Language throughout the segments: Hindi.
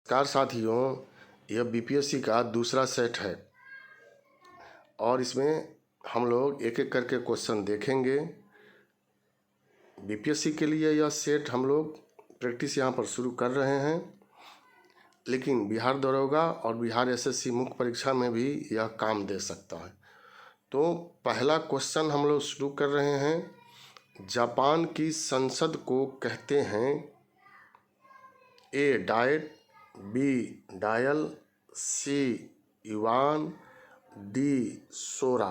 नमस्कार साथियों, यह बीपीएससी का दूसरा सेट है और इसमें हम लोग एक एक करके क्वेश्चन देखेंगे। बीपीएससी के लिए यह सेट हम लोग प्रैक्टिस यहाँ पर शुरू कर रहे हैं, लेकिन बिहार दरोगा और बिहार एसएससी मुख्य परीक्षा में भी यह काम दे सकता है। तो पहला क्वेश्चन हम लोग शुरू कर रहे हैं। जापान की संसद को कहते हैं ए डाइट, बी डायल, सी युवान, डी सोरा।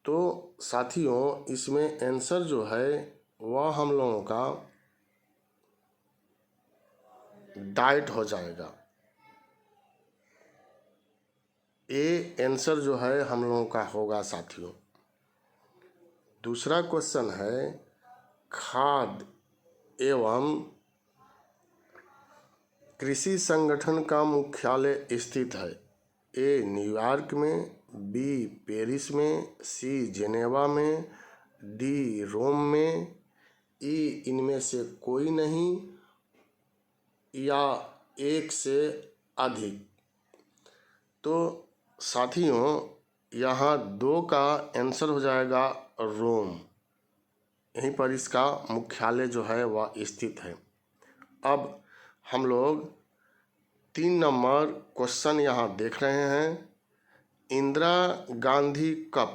तो साथियों इसमें आंसर जो है वह हम लोगों का डाइट हो जाएगा। ए आंसर जो है हम लोगों का होगा साथियों। दूसरा क्वेश्चन है खाद्य एवं कृषि संगठन का मुख्यालय स्थित है ए न्यूयॉर्क में, बी पेरिस में, सी जेनेवा में, डी रोम में, ई इनमें से कोई नहीं या एक से अधिक। तो साथियों यहाँ दो का आंसर हो जाएगा रोम। यहीं पर इसका मुख्यालय जो है वह स्थित है। अब हम लोग 3 नंबर क्वेश्चन यहाँ देख रहे हैं। इंदिरा गांधी कप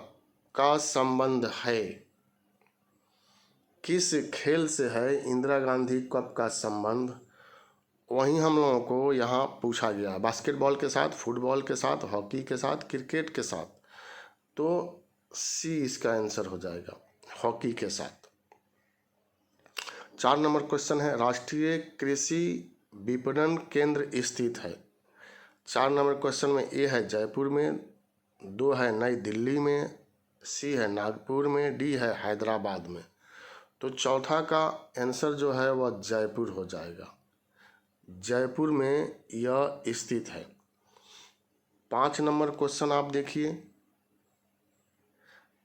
का संबंध है, किस खेल से है इंदिरा गांधी कप का संबंध? वहीं हम लोगों को यहाँ पूछा गया, बास्केटबॉल के साथ, फुटबॉल के साथ, हॉकी के साथ, क्रिकेट के साथ। तो सी इसका आंसर हो जाएगा, हॉकी के साथ। 4 नंबर क्वेश्चन है राष्ट्रीय कृषि विपणन केंद्र स्थित है। 4 नंबर क्वेश्चन में ए है जयपुर में, 2 है नई दिल्ली में, सी है नागपुर में, डी है हैदराबाद में। तो चौथा का आंसर जो है वह जयपुर हो जाएगा। जयपुर में यह स्थित है। 5 नंबर क्वेश्चन आप देखिए,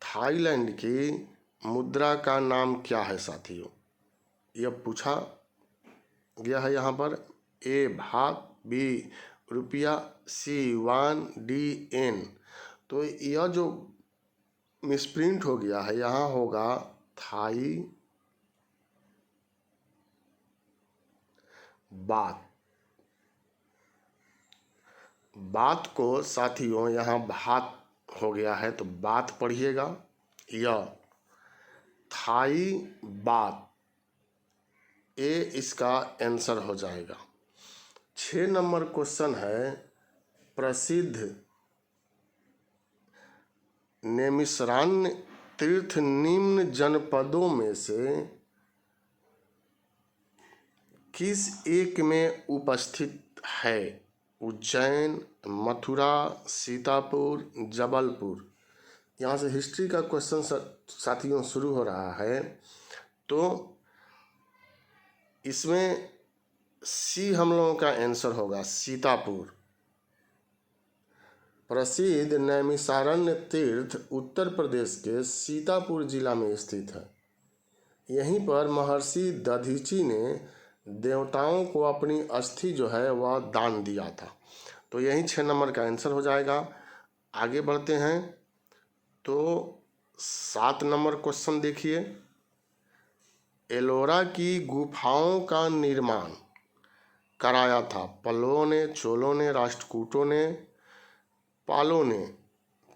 थाईलैंड की मुद्रा का नाम क्या है साथियों? यह पूछा गया है यहाँ पर। ए भात, बी रुपया, सी युआन, डी एन। तो यह जो मिसप्रिंट हो गया है यहाँ होगा थाई बात। बात को साथियों यहाँ भात हो गया है तो बात पढ़िएगा। यह थाई बात, ए इसका आंसर हो जाएगा। 6 नंबर क्वेश्चन है प्रसिद्ध नैमिषारण्य तीर्थ निम्न जनपदों में से किस एक में उपस्थित है? उज्जैन, मथुरा, सीतापुर, जबलपुर। यहाँ से हिस्ट्री का क्वेश्चन साथियों शुरू हो रहा है। तो इसमें सी हम लोगों का आंसर होगा, सीतापुर। प्रसिद्ध नैमिषारण्य तीर्थ उत्तर प्रदेश के सीतापुर जिला में स्थित है। यहीं पर महर्षि दधीची ने देवताओं को अपनी अस्थि जो है वह दान दिया था। तो यही 6 नंबर का आंसर हो जाएगा। आगे बढ़ते हैं तो 7 नंबर क्वेश्चन देखिए, एलोरा की गुफाओं का निर्माण कराया था पल्लवों ने, चोलों ने, राष्ट्रकूटों ने, पालों ने।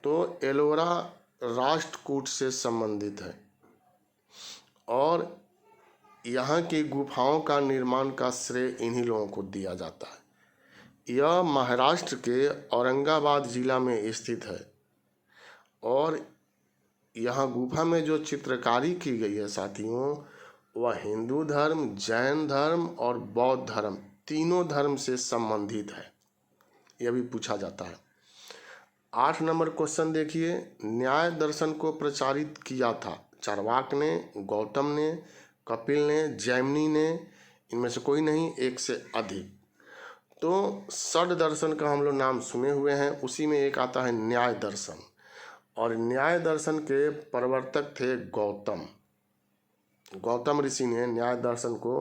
तो एलोरा राष्ट्रकूट से संबंधित है और यहाँ की गुफाओं का निर्माण का श्रेय इन्हीं लोगों को दिया जाता है। यह महाराष्ट्र के औरंगाबाद जिला में स्थित है और यहाँ गुफा में जो चित्रकारी की गई है साथियों वह हिंदू धर्म, जैन धर्म और बौद्ध धर्म तीनों धर्म से संबंधित है। यह भी पूछा जाता है। 8 नंबर क्वेश्चन देखिए, न्याय दर्शन को प्रचारित किया था चार्वाक ने, गौतम ने, कपिल ने, जैमिनी ने, इनमें से कोई नहीं, एक से अधिक। तो षड दर्शन का हम लोग नाम सुने हुए हैं, उसी में एक आता है न्याय दर्शन और न्याय दर्शन के प्रवर्तक थे गौतम। गौतम ऋषि ने न्याय दर्शन को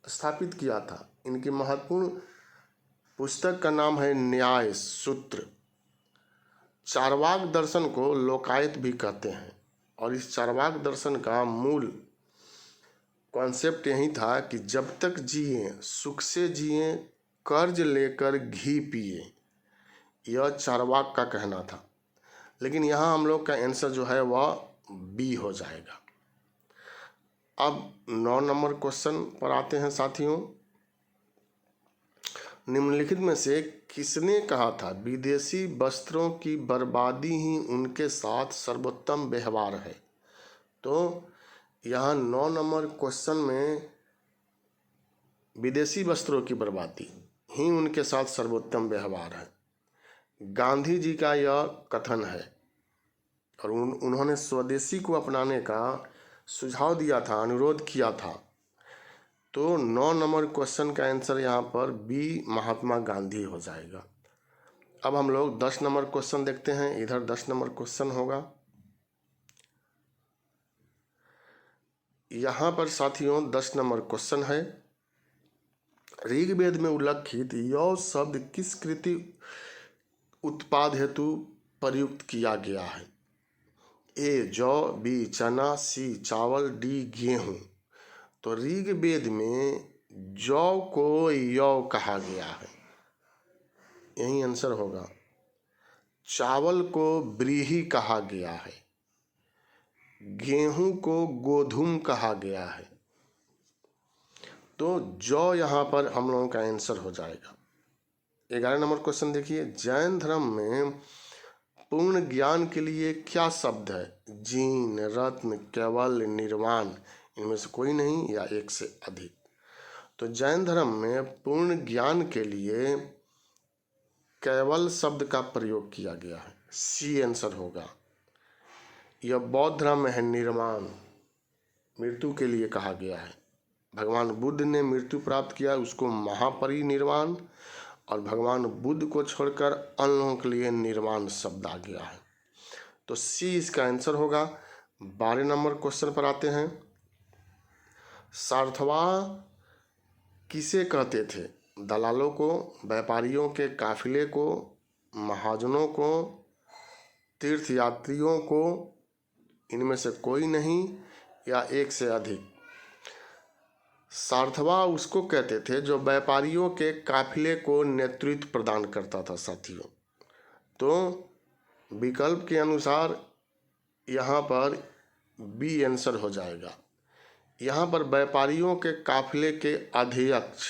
स्थापित किया था। इनकी महत्वपूर्ण पुस्तक का नाम है न्याय सूत्र। चार्वाक दर्शन को लोकायत भी कहते हैं और इस चार्वाक दर्शन का मूल कॉन्सेप्ट यही था कि जब तक जिए सुख से जिए, कर्ज लेकर घी पिए, यह चार्वाक का कहना था। लेकिन यहाँ हम लोग का आंसर जो है वह बी हो जाएगा। अब 9 नंबर क्वेश्चन पर आते हैं साथियों। निम्नलिखित में से किसने कहा था विदेशी वस्त्रों की बर्बादी ही उनके साथ सर्वोत्तम व्यवहार है? तो यहाँ 9 नंबर क्वेश्चन में विदेशी वस्त्रों की बर्बादी ही उनके साथ सर्वोत्तम व्यवहार है, गांधी जी का यह कथन है और उन्होंने स्वदेशी को अपनाने का सुझाव दिया था, अनुरोध किया था। तो 9 नंबर क्वेश्चन का आंसर यहाँ पर बी महात्मा गांधी हो जाएगा। अब हम लोग 10 नंबर क्वेश्चन देखते हैं। इधर 10 नंबर क्वेश्चन होगा। यहाँ पर साथियों 10 नंबर क्वेश्चन है, ऋग्वेद में उल्लिखित यौ शब्द किस कृति उत्पाद हेतु प्रयुक्त किया गया है? ए जौ, बी चना, सी चावल, डी गेहूं। तो ऋग्वेद में जौ को यौ कहा गया है, यही आंसर होगा। चावल को व्रीहि कहा गया है, गेहूं को गोधूम कहा गया है। तो जौ यहाँ पर हम लोगों का आंसर हो जाएगा। 11 नंबर क्वेश्चन देखिए, जैन धर्म में पूर्ण ज्ञान के लिए क्या शब्द है? जीन, रत्न, केवल, निर्वाण, इनमें से कोई नहीं या एक से अधिक। तो जैन धर्म में पूर्ण ज्ञान के लिए केवल शब्द का प्रयोग किया गया है, सी आंसर होगा। यह बौद्ध धर्म में है निर्वाण, मृत्यु के लिए कहा गया है। भगवान बुद्ध ने मृत्यु प्राप्त किया, उसको महापरिनिर्वाण, और भगवान बुद्ध को छोड़कर अन्य लोगों के लिए निर्वाण शब्द आ गया है। तो सी इसका आंसर होगा। 12 नंबर क्वेश्चन पर आते हैं। सारथवा किसे कहते थे? दलालों को, व्यापारियों के काफिले को, महाजनों को, तीर्थयात्रियों को, इनमें से कोई नहीं या एक से अधिक। सारथवा उसको कहते थे जो व्यापारियों के काफिले को नेतृत्व प्रदान करता था साथियों। तो विकल्प के अनुसार यहाँ पर बी आंसर हो जाएगा। यहाँ पर व्यापारियों के काफिले के अध्यक्ष,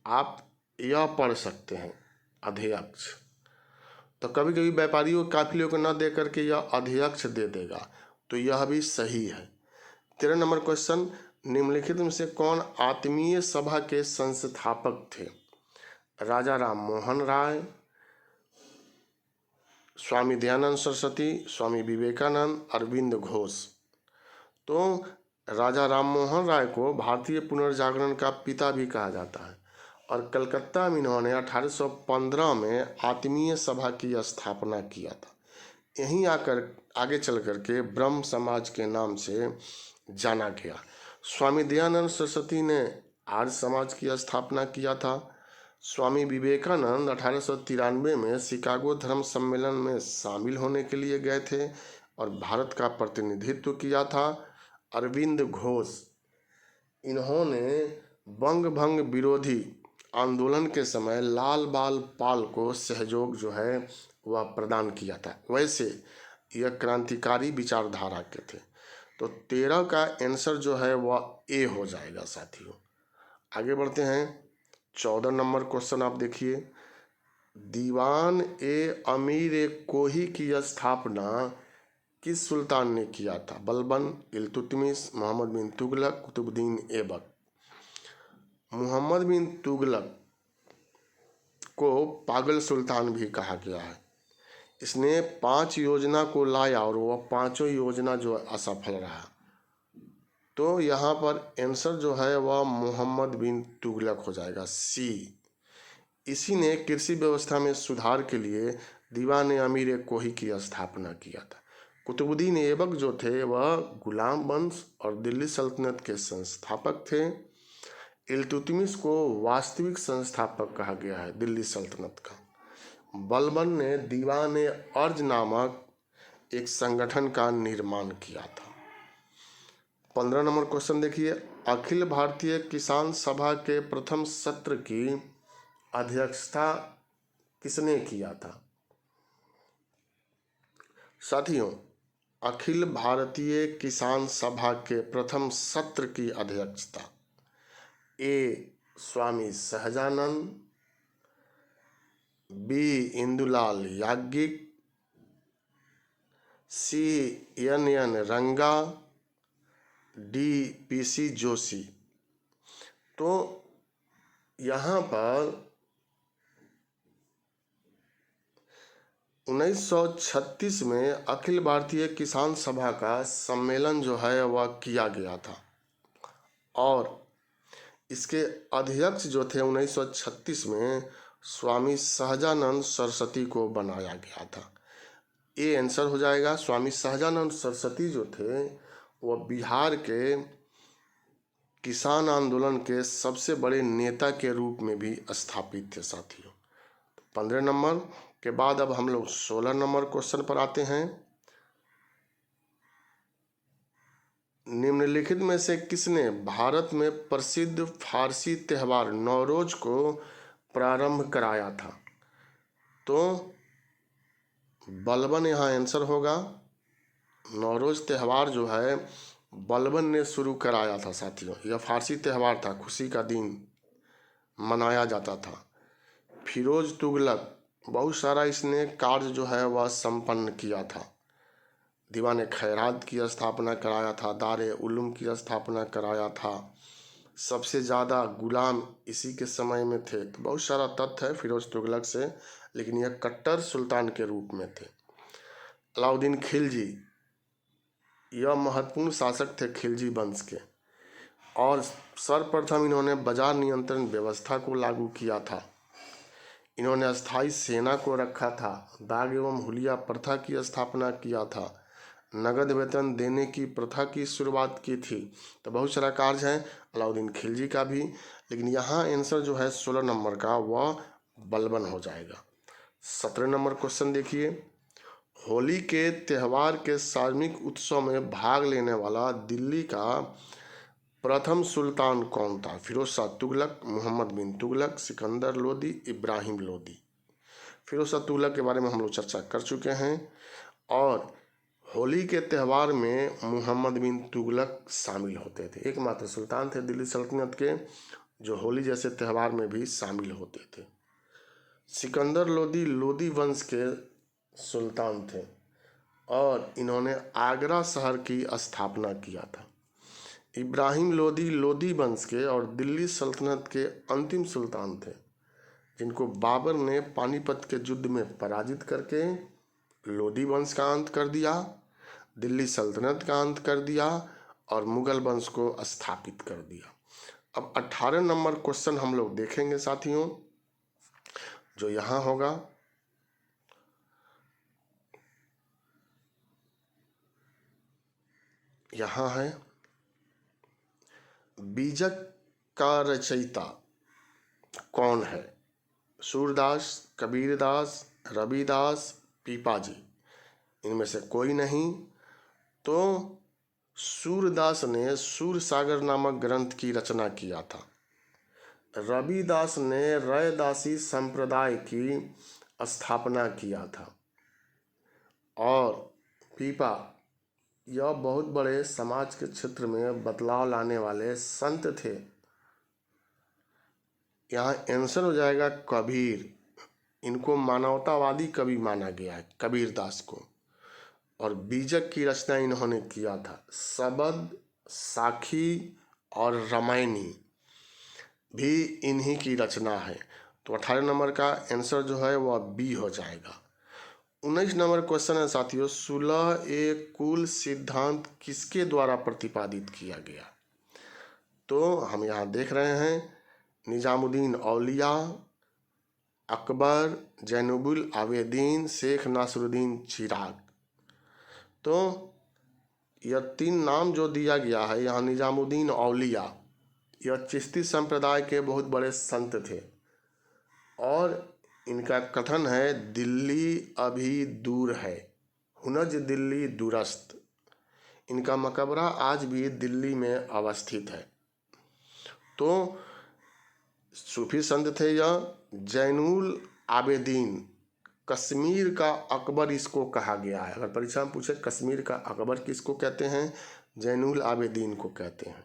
आप यह पढ़ सकते हैं अध्यक्ष। तो कभी कभी व्यापारियों के काफिले को न दे करके यह अध्यक्ष दे देगा, तो यह भी सही है। 13 नंबर क्वेश्चन, निम्नलिखित में से कौन आत्मीय सभा के संस्थापक थे? राजा राम मोहन राय, स्वामी दयानंद सरस्वती, स्वामी विवेकानंद, अरविंद घोष। तो राजा राम मोहन राय को भारतीय पुनर्जागरण का पिता भी कहा जाता है और कलकत्ता में इन्होंने 1815 में आत्मीय सभा की स्थापना किया था। यहीं आगे चल करके ब्रह्म समाज के नाम से जाना गया। स्वामी दयानंद सरस्वती ने आर्य समाज की स्थापना किया था। स्वामी विवेकानंद 1893 में शिकागो धर्म सम्मेलन में शामिल होने के लिए गए थे और भारत का प्रतिनिधित्व किया था। अरविंद घोष, इन्होंने बंग भंग विरोधी आंदोलन के समय लाल बाल पाल को सहयोग जो है वह प्रदान किया था। वैसे यह क्रांतिकारी विचारधारा के थे। तो 13 का आंसर जो है वह ए हो जाएगा साथियों। आगे बढ़ते हैं। 14 नंबर क्वेश्चन आप देखिए, दीवान ए अमीर ए कोही की स्थापना किस सुल्तान ने किया था? बलबन, इल्तुतमिश, मोहम्मद बिन तुगलक, कुतुबुद्दीन ऐबक। मोहम्मद बिन तुगलक को पागल सुल्तान भी कहा गया है। इसने 5 योजना को लाया और वह 5 योजना जो असफल रहा। तो यहाँ पर आंसर जो है वह मोहम्मद बिन तुगलक हो जाएगा, सी। इसी ने कृषि व्यवस्था में सुधार के लिए दीवान अमीर कोही की स्थापना किया था। कुतुबुद्दीन ऐबक जो थे वह गुलाम वंश और दिल्ली सल्तनत के संस्थापक थे। इल्तुतमिश को वास्तविक संस्थापक कहा गया है दिल्ली सल्तनत का। बलबन ने दीवान अर्ज नामक एक संगठन का निर्माण किया था। 15 नंबर क्वेश्चन देखिए, अखिल भारतीय किसान सभा के प्रथम सत्र की अध्यक्षता किसने किया था? साथियों, अखिल भारतीय किसान सभा के प्रथम सत्र की अध्यक्षता ए स्वामी सहजानंद, बी इंदुलाल याज्ञिक, सी एन रंगा, डी पीसी जोशी। तो यहाँ पर 1936 में अखिल भारतीय किसान सभा का सम्मेलन जो है वह किया गया था और इसके अध्यक्ष जो थे 1936 में स्वामी सहजानंद सरस्वती को बनाया गया था। ये आंसर हो जाएगा। स्वामी सहजानंद सरस्वती जो थे वह बिहार के किसान आंदोलन के सबसे बड़े नेता के रूप में भी स्थापित थे साथियों। 15 नंबर के बाद अब हम लोग 16 नंबर क्वेश्चन पर आते हैं। निम्नलिखित में से किसने भारत में प्रसिद्ध फारसी त्यौहार नौरोज को प्रारंभ कराया था? तो बलबन यहाँ आंसर होगा। नौरोज त्यौहार जो है बलबन ने शुरू कराया था साथियों। यह फारसी त्यौहार था, खुशी का दिन मनाया जाता था। फिरोज तुगलक बहुत सारा इसने कार्य जो है वह संपन्न किया था। दीवान खैरात की स्थापना कराया था, दारे उलूम की स्थापना कराया था, सबसे ज़्यादा गुलाम इसी के समय में थे। तो बहुत सारा तथ्य है फिरोज तुगलक से, लेकिन यह कट्टर सुल्तान के रूप में थे। अलाउद्दीन खिलजी यह महत्वपूर्ण शासक थे खिलजी वंश के और सर्वप्रथम इन्होंने बाजार नियंत्रण व्यवस्था को लागू किया था। इन्होंने अस्थायी सेना को रखा था, दाग एवं हुलिया प्रथा की स्थापना किया था, नगद वेतन देने की प्रथा की शुरुआत की थी। तो बहुत सारा कार्य है अलाउद्दीन खिलजी का भी, लेकिन यहाँ आंसर जो है 16 नंबर का वह बलबन हो जाएगा। 17 नंबर क्वेश्चन देखिए, होली के त्यौहार के सार्वजनिक उत्सव में भाग लेने वाला दिल्ली का प्रथम सुल्तान कौन था? फिरोज शाह तुगलक, मोहम्मद बिन तुगलक, सिकंदर लोदी, इब्राहिम लोदी। फिरोज शाह तुगलक के बारे में हम लोग चर्चा कर चुके हैं और होली के त्यौहार में मोहम्मद बिन तुगलक शामिल होते थे। एकमात्र सुल्तान थे दिल्ली सल्तनत के जो होली जैसे त्यौहार में भी शामिल होते थे। सिकंदर लोदी लोदी वंश के सुल्तान थे और इन्होंने आगरा शहर की स्थापना किया था। इब्राहिम लोदी लोदी वंश के और दिल्ली सल्तनत के अंतिम सुल्तान थे जिनको बाबर ने पानीपत के युद्ध में पराजित करके लोदी वंश का अंत कर दिया, दिल्ली सल्तनत का अंत कर दिया और मुगल वंश को स्थापित कर दिया। अब 18 नंबर क्वेश्चन हम लोग देखेंगे साथियों, जो यहाँ होगा। यहाँ है, बीजक का रचयिता कौन है? सूरदास, कबीरदास, रविदास, पीपाजी। इनमें से कोई नहीं। तो सूरदास ने सूरसागर नामक ग्रंथ की रचना किया था। रविदास ने रैदासी संप्रदाय की स्थापना किया था और पीपा यह बहुत बड़े समाज के क्षेत्र में बदलाव लाने वाले संत थे। यहाँ आंसर हो जाएगा कबीर। इनको मानवतावादी कवि माना गया है, कबीरदास को। और बीजक की रचना इन्होंने किया था। सबद, साखी और रामायणी भी इन्हीं की रचना है। तो 18 नंबर का आंसर जो है वह बी हो जाएगा। 19 नंबर क्वेश्चन है साथियों, सुलह ए कुल सिद्धांत किसके द्वारा प्रतिपादित किया गया? तो हम यहाँ देख रहे हैं निजामुद्दीन औलिया, अकबर, जैनुबुल आवेदीन, शेख नासरुद्दीन चिराग। तो यह 3 नाम जो दिया गया है यहाँ, निजामुद्दीन औलिया यह चिश्ती संप्रदाय के बहुत बड़े संत थे और इनका कथन है, दिल्ली अभी दूर है, हुनज दिल्ली दूरस्त। इनका मकबरा आज भी दिल्ली में अवस्थित है। तो सूफी संत थे यह। जैनुल आबेदीन, कश्मीर का अकबर इसको कहा गया है। अगर परीक्षा में पूछे कश्मीर का अकबर किसको कहते हैं, जैनुल आबेदीन को कहते हैं।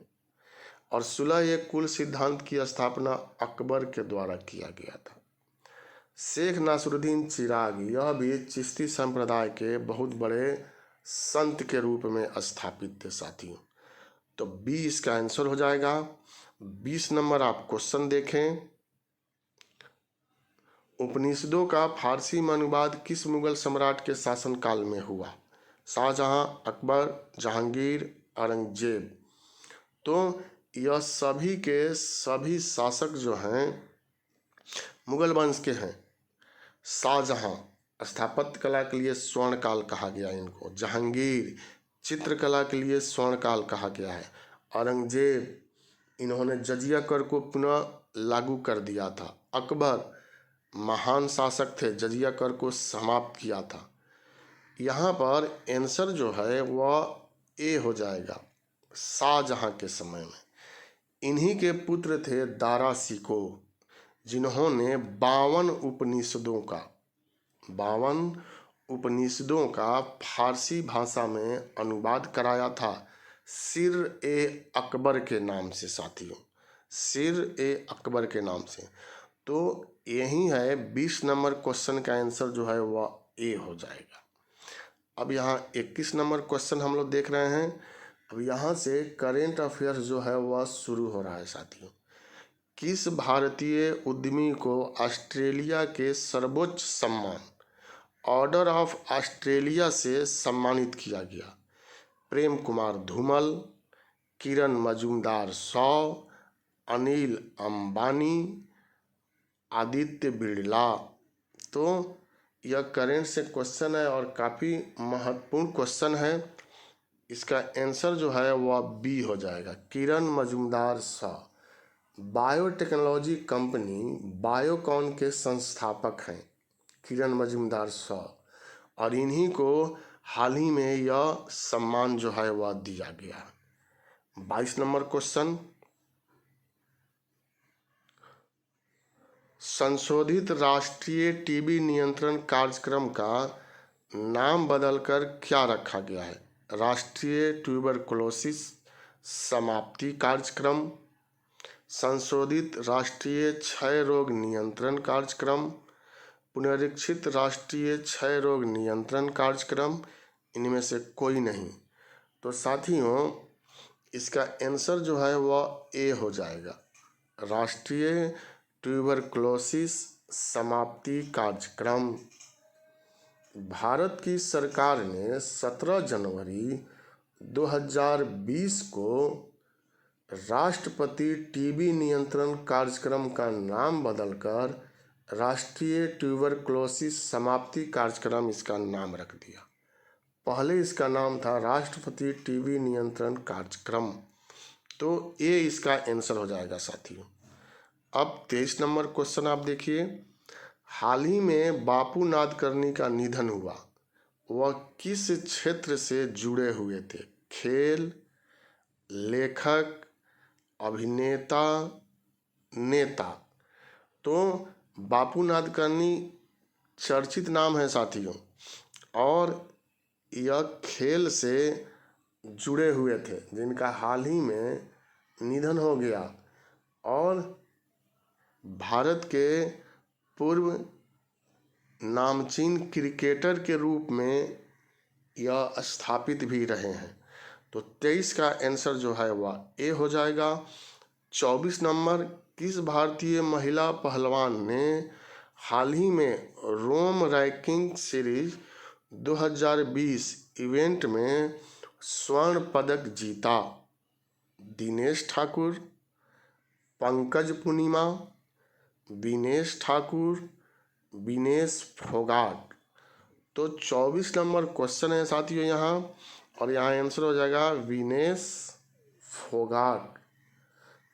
और सुलह कुल सिद्धांत की स्थापना अकबर के द्वारा किया गया था। शेख नासरुद्दीन चिराग, यह भी चिश्ती संप्रदाय के बहुत बड़े संत के रूप में स्थापित थे साथियों। तो 20 का आंसर हो जाएगा। 20 नंबर आप क्वेश्चन देखें। उपनिषदों का फारसी में अनुवाद किस मुगल सम्राट के शासनकाल में हुआ? शाहजहां, अकबर, जहांगीर, औरंगजेब। तो यह सभी के सभी शासक जो हैं मुगल वंश के हैं। शाहजहां, स्थापत्य कला के लिए स्वर्ण काल कहा गया इनको। जहांगीर, चित्रकला के लिए स्वर्ण काल कहा गया है। औरंगजेब, इन्होंने जजिया कर को पुनः लागू कर दिया था। अकबर, महान शासक थे, जजिया कर को समाप्त किया था। यहाँ पर आंसर जो है वह ए हो जाएगा। शाहजहां के समय में इन्हीं के पुत्र थे दारा शिको, जिन्होंने 52 उपनिषदों का फारसी भाषा में अनुवाद कराया था, सिर ए अकबर के नाम से साथियों, सिर ए अकबर के नाम से। तो यही है 20 नंबर क्वेश्चन का आंसर जो है वह ए हो जाएगा। अब यहाँ 21 नंबर क्वेश्चन हम लोग देख रहे हैं। अब यहाँ से करेंट अफेयर्स जो है वह शुरू हो रहा है साथियों। किस भारतीय उद्यमी को ऑस्ट्रेलिया के सर्वोच्च सम्मान ऑर्डर ऑफ ऑस्ट्रेलिया से सम्मानित किया गया? प्रेम कुमार धूमल, किरण मजूमदार शॉ, अनिल अंबानी, आदित्य बिरला। तो यह करेंट से क्वेश्चन है और काफ़ी महत्वपूर्ण क्वेश्चन है। इसका आंसर जो है वह बी हो जाएगा, किरण मजूमदार शॉ। बायोटेक्नोलॉजी कंपनी बायोकॉन के संस्थापक हैं किरण मजूमदार शॉ, और इन्हीं को हाल ही में यह सम्मान जो है वह दिया गया। 22 नंबर क्वेश्चन, संशोधित राष्ट्रीय टीबी नियंत्रण कार्यक्रम का नाम बदलकर क्या रखा गया है? राष्ट्रीय ट्यूबरकुलोसिस समाप्ति कार्यक्रम, संशोधित राष्ट्रीय क्षय रोग नियंत्रण कार्यक्रम, पुनरीक्षित राष्ट्रीय क्षय रोग नियंत्रण कार्यक्रम, इनमें से कोई नहीं। तो साथियों इसका आंसर जो है वह ए हो जाएगा, राष्ट्रीय ट्यूबरकुलोसिस समाप्ति कार्यक्रम। भारत की सरकार ने 17 जनवरी 2020 को राष्ट्रपति टीबी नियंत्रण कार्यक्रम का नाम बदलकर राष्ट्रीय ट्यूबरकुलोसिस समाप्ति कार्यक्रम इसका नाम रख दिया। पहले इसका नाम था राष्ट्रपति टीबी नियंत्रण कार्यक्रम। तो ये इसका आंसर हो जाएगा साथियों। अब 23 नंबर क्वेश्चन आप देखिए। हाल ही में बापू नादकर्णी का निधन हुआ, वह किस क्षेत्र से जुड़े हुए थे? खेल, लेखक, अभिनेता, नेता। तो बापू नादकर्णी चर्चित नाम है साथियों, और यह खेल से जुड़े हुए थे, जिनका हाल ही में निधन हो गया, और भारत के पूर्व नामचीन क्रिकेटर के रूप में यह स्थापित भी रहे हैं। तो 23 का आंसर जो है वह ए हो जाएगा। 24 नंबर, किस भारतीय महिला पहलवान ने हाल ही में रोम रैंकिंग सीरीज 2020 इवेंट में स्वर्ण पदक जीता? दिनेश ठाकुर, पंकज पूर्णिमा, विनेश ठाकुर, विनेश फोगाट। तो 24 नंबर क्वेश्चन है साथियों यहाँ, और यहाँ आंसर हो जाएगा विनेश फोगाट।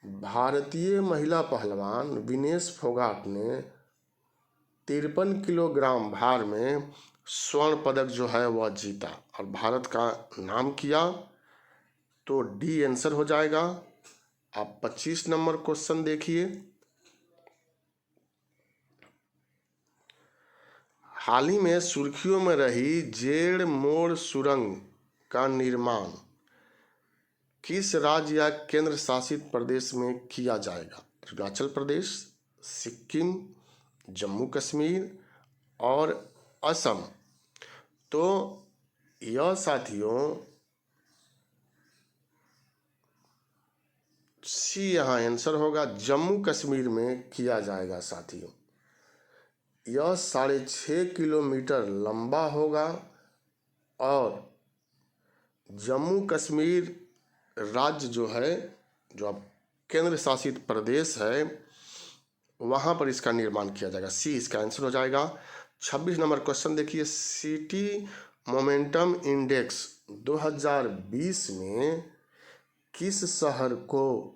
भारतीय महिला पहलवान विनेश फोगाट ने 53 किलोग्राम भार में स्वर्ण पदक जो है वह जीता और भारत का नाम किया। तो डी आंसर हो जाएगा। आप 25 नंबर क्वेश्चन देखिए। हाल ही में सुर्खियों में रही जेड़ मोड़ सुरंग का निर्माण किस राज्य या केंद्र शासित प्रदेश में किया जाएगा? अरुणाचल प्रदेश, सिक्किम, जम्मू कश्मीर और असम। तो यह साथियों सी यहाँ आंसर होगा, जम्मू कश्मीर में किया जाएगा साथियों। यह 6.5 किलोमीटर लंबा होगा और जम्मू कश्मीर राज्य जो है, जो अब केंद्र शासित प्रदेश है, वहाँ पर इसका निर्माण किया जाएगा। सी इसका आंसर हो जाएगा। 26 नंबर क्वेश्चन देखिए। सिटी मोमेंटम इंडेक्स 2020 में किस शहर को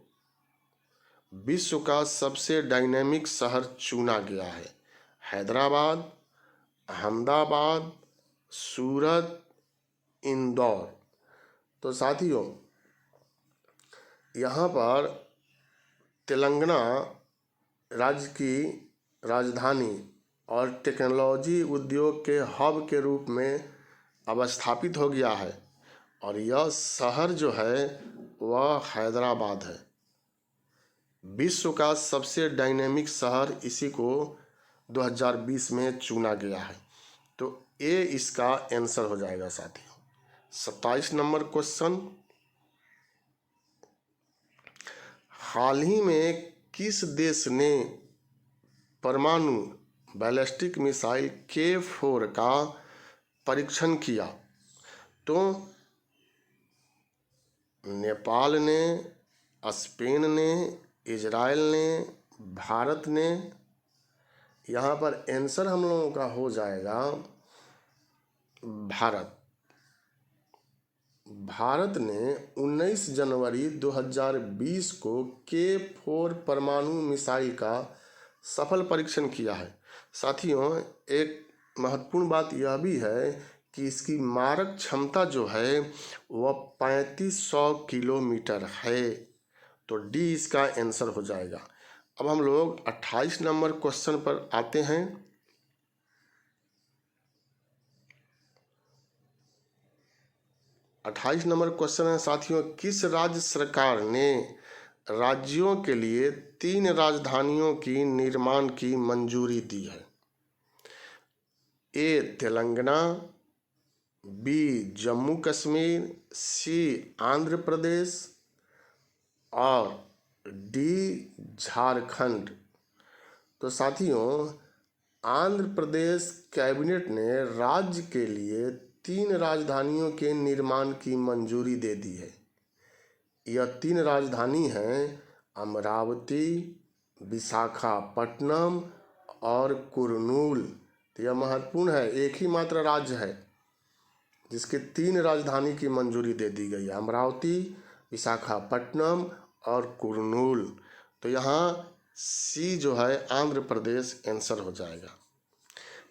विश्व का सबसे डायनेमिक शहर चुना गया है? हैदराबाद, अहमदाबाद, सूरत, इंदौर। तो साथियों यहाँ पर तेलंगाना राज्य की राजधानी और टेक्नोलॉजी उद्योग के हब के रूप में अवस्थापित हो गया है और यह शहर जो है वह हैदराबाद है। विश्व का सबसे डायनेमिक शहर इसी को 2020 में चुना गया है। तो ए इसका आंसर हो जाएगा साथियों। 27 नंबर क्वेश्चन। हाल ही में किस देश ने परमाणु बैलिस्टिक मिसाइल K4 का परीक्षण किया? तो नेपाल ने, स्पेन ने, इजराइल ने, भारत ने। यहाँ पर आंसर हम लोगों का हो जाएगा भारत। भारत ने 19 जनवरी 2020 को K4 परमाणु मिसाइल का सफल परीक्षण किया है। साथियों एक महत्वपूर्ण बात यह भी है कि इसकी मारक क्षमता जो है वह 3500 किलोमीटर है। तो डी इसका आंसर हो जाएगा। अब हम लोग 28 नंबर क्वेश्चन पर आते हैं। अट्ठाईस नंबर क्वेश्चन है साथियों, किस राज्य सरकार ने राज्यों के लिए 3 राजधानियों की निर्माण की मंजूरी दी है? ए तेलंगाना, बी जम्मू कश्मीर, सी आंध्र प्रदेश और डी झारखंड। तो साथियों आंध्र प्रदेश कैबिनेट ने राज्य के लिए 3 राजधानियों के निर्माण की मंजूरी दे दी है। यह 3 राजधानी हैं अमरावती, विशाखापट्टनम और कुर्नूल। तो यह महत्वपूर्ण है, एक ही मात्र राज्य है जिसके 3 राजधानी की मंजूरी दे दी गई है, अमरावती, विशाखापट्टनम और कुर्नूल। तो यहाँ सी जो है आंध्र प्रदेश आंसर हो जाएगा।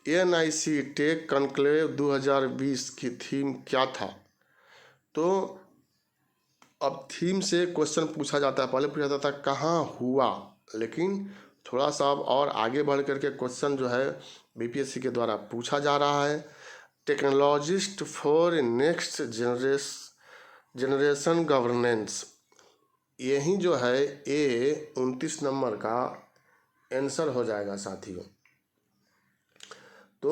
NIC टेक कॉन्क्लेव 2020 की थीम क्या था? तो अब थीम से क्वेश्चन पूछा जाता है। पहले पूछा जाता था कहाँ हुआ, लेकिन थोड़ा सा अब और आगे बढ़ करके क्वेश्चन जो है BPSC के द्वारा पूछा जा रहा है। Technologist for next generation governance, यही जो है ए 29 नंबर का आंसर हो जाएगा साथियों। तो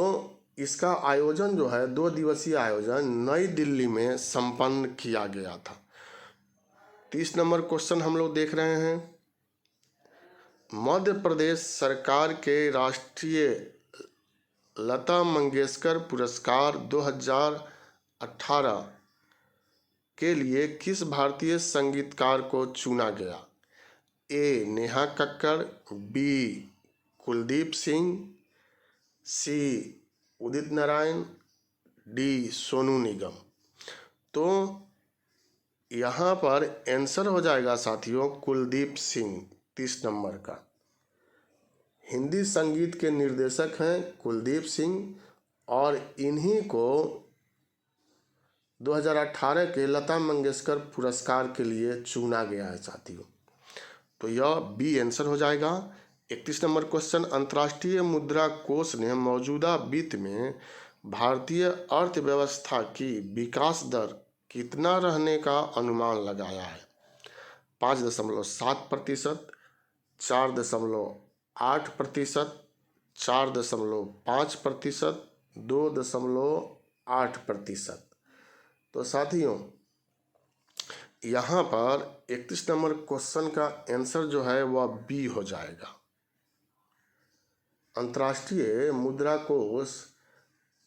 इसका आयोजन जो है 2 दिवसीय आयोजन नई दिल्ली में संपन्न किया गया था। 30 नंबर क्वेश्चन हम लोग देख रहे हैं। मध्य प्रदेश सरकार के राष्ट्रीय लता मंगेशकर पुरस्कार 2018 के लिए किस भारतीय संगीतकार को चुना गया? ए नेहा कक्कड़, बी कुलदीप सिंह, सी उदित नारायण, डी सोनू निगम। तो यहाँ पर आंसर हो जाएगा साथियों कुलदीप सिंह, 30 नंबर का। हिंदी संगीत के निर्देशक हैं कुलदीप सिंह और इन्हीं को 2018 के लता मंगेशकर पुरस्कार के लिए चुना गया है साथियों। तो यह बी आंसर हो जाएगा। 31 नंबर क्वेश्चन, अंतर्राष्ट्रीय मुद्रा कोष ने मौजूदा वित्त में भारतीय अर्थव्यवस्था की विकास दर कितना रहने का अनुमान लगाया है? 5.7%, 4.8%, 4.5%, 2.8%। तो साथियों यहाँ पर 31 नंबर क्वेश्चन का आंसर जो है वह बी हो जाएगा। अंतर्राष्ट्रीय मुद्रा कोष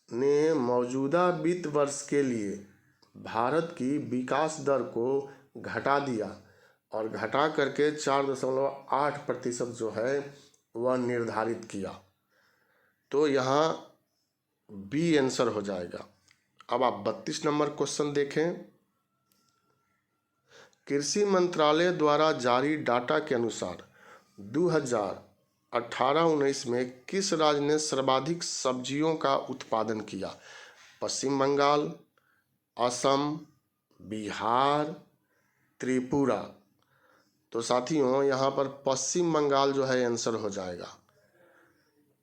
ने मौजूदा वित्त वर्ष के लिए भारत की विकास दर को घटा दिया और घटा करके 4.8% जो है वह निर्धारित किया। तो यहाँ बी आंसर हो जाएगा। अब आप 32 नंबर क्वेश्चन देखें। कृषि मंत्रालय द्वारा जारी डाटा के अनुसार 2018-19 में किस राज्य ने सर्वाधिक सब्जियों का उत्पादन किया? पश्चिम बंगाल, असम, बिहार, त्रिपुरा। तो साथियों यहाँ पर पश्चिम बंगाल जो है आंसर हो जाएगा।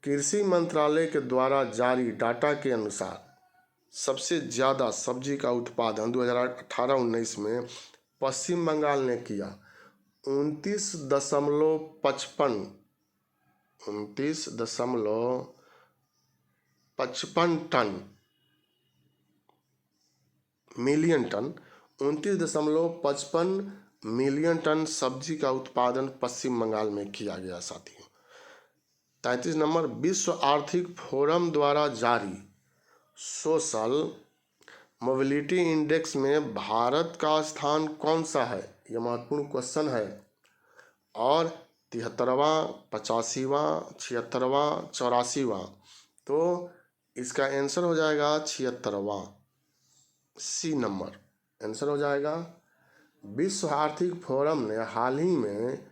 कृषि मंत्रालय के द्वारा जारी डाटा के अनुसार सबसे ज़्यादा सब्जी का उत्पादन 2018-19 में पश्चिम बंगाल ने किया। 29.55 ton million ton 29.55 million ton सब्जी का उत्पादन पश्चिम बंगाल में किया गया साथियों। 33 नंबर, विश्व आर्थिक फोरम द्वारा जारी सोशल मोबिलिटी इंडेक्स में भारत का स्थान कौन सा है? यह महत्वपूर्ण क्वेश्चन है। और 73वां, 85वां, 76वां, 84वां। तो इसका आंसर हो जाएगा 76वां, सी नंबर आंसर हो जाएगा। विश्व आर्थिक फोरम ने हाल ही में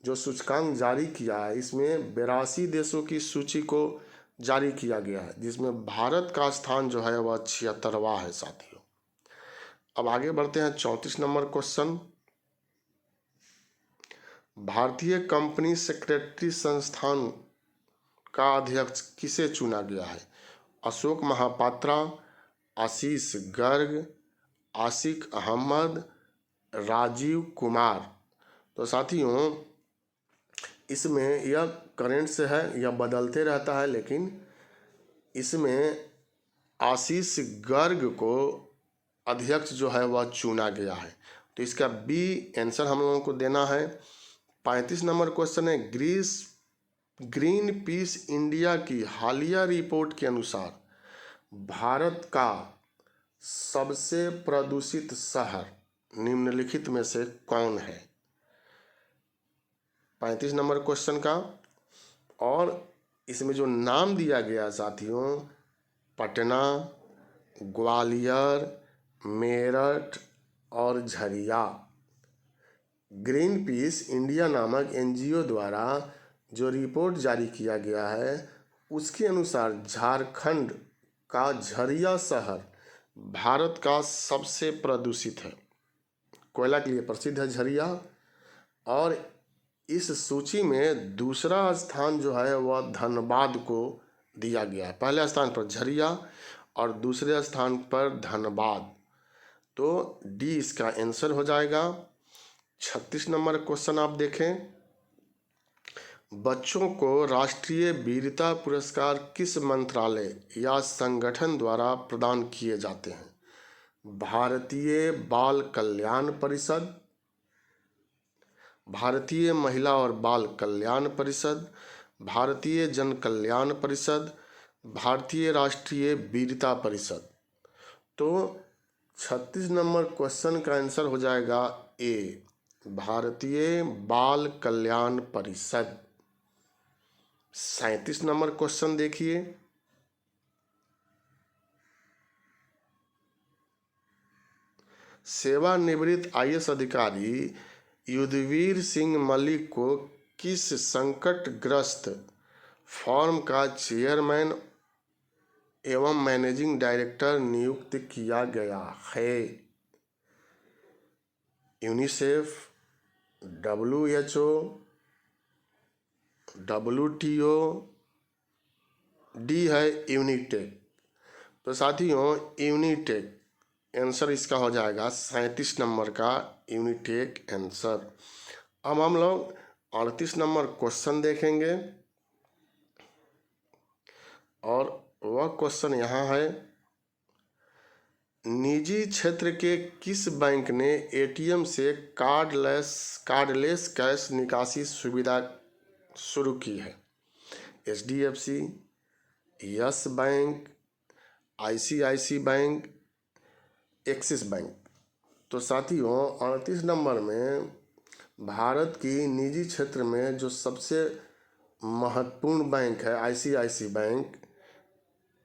जो सूचकांक जारी किया है इसमें 82 देशों की सूची को जारी किया गया है, जिसमें भारत का स्थान जो है वह 76वां है साथियों। अब आगे बढ़ते हैं 34 नंबर क्वेश्चन। भारतीय कंपनी सेक्रेटरी संस्थान का अध्यक्ष किसे चुना गया है? अशोक महापात्रा, आशीष गर्ग, आशिक अहमद, राजीव कुमार। तो साथियों इसमें यह करंट से है, यह बदलते रहता है, लेकिन इसमें आशीष गर्ग को अध्यक्ष जो है वह चुना गया है। तो इसका बी आंसर हम लोगों को देना है। 35 नंबर क्वेश्चन है, ग्रीन पीस इंडिया की हालिया रिपोर्ट के अनुसार भारत का सबसे प्रदूषित शहर निम्नलिखित में से कौन है? 35 नंबर क्वेश्चन का। और इसमें जो नाम दिया गया साथियों, पटना, ग्वालियर, मेरठ और झरिया। ग्रीन पीस इंडिया नामक एनजीओ द्वारा जो रिपोर्ट जारी किया गया है उसके अनुसार झारखंड का झरिया शहर भारत का सबसे प्रदूषित है। कोयला के लिए प्रसिद्ध है झरिया। और इस सूची में दूसरा स्थान जो है वह धनबाद को दिया गया है। पहले स्थान पर झरिया और दूसरे स्थान पर धनबाद। तो डी इसका आंसर हो जाएगा। 36 नंबर क्वेश्चन आप देखें। बच्चों को राष्ट्रीय वीरता पुरस्कार किस मंत्रालय या संगठन द्वारा प्रदान किए जाते हैं? भारतीय बाल कल्याण परिषद, भारतीय महिला और बाल कल्याण परिषद, भारतीय जन कल्याण परिषद, भारतीय राष्ट्रीय वीरता परिषद। तो 36 नंबर क्वेश्चन का आंसर हो जाएगा ए, भारतीय बाल कल्याण परिषद। 37 नंबर क्वेश्चन देखिए। सेवानिवृत्त आईएएस अधिकारी युद्धवीर सिंह मलिक को किस संकटग्रस्त फर्म का चेयरमैन एवं मैनेजिंग डायरेक्टर नियुक्त किया गया है? यूनिसेफ, WHO, WTO, डी है यूनिटेक। तो साथियों यूनिटेक आंसर इसका हो जाएगा 37 नंबर का यूनिटेक आंसर। अब हम लोग 38 नंबर क्वेश्चन देखेंगे और वह क्वेश्चन यहाँ है, निजी क्षेत्र के किस बैंक ने एटीएम से कार्डलेस कैश निकासी सुविधा शुरू की है? HDFC, yes bank, ICICI bank, axis bank. तो साथियों 38 नंबर में भारत की निजी क्षेत्र में जो सबसे महत्वपूर्ण बैंक है ICICI बैंक,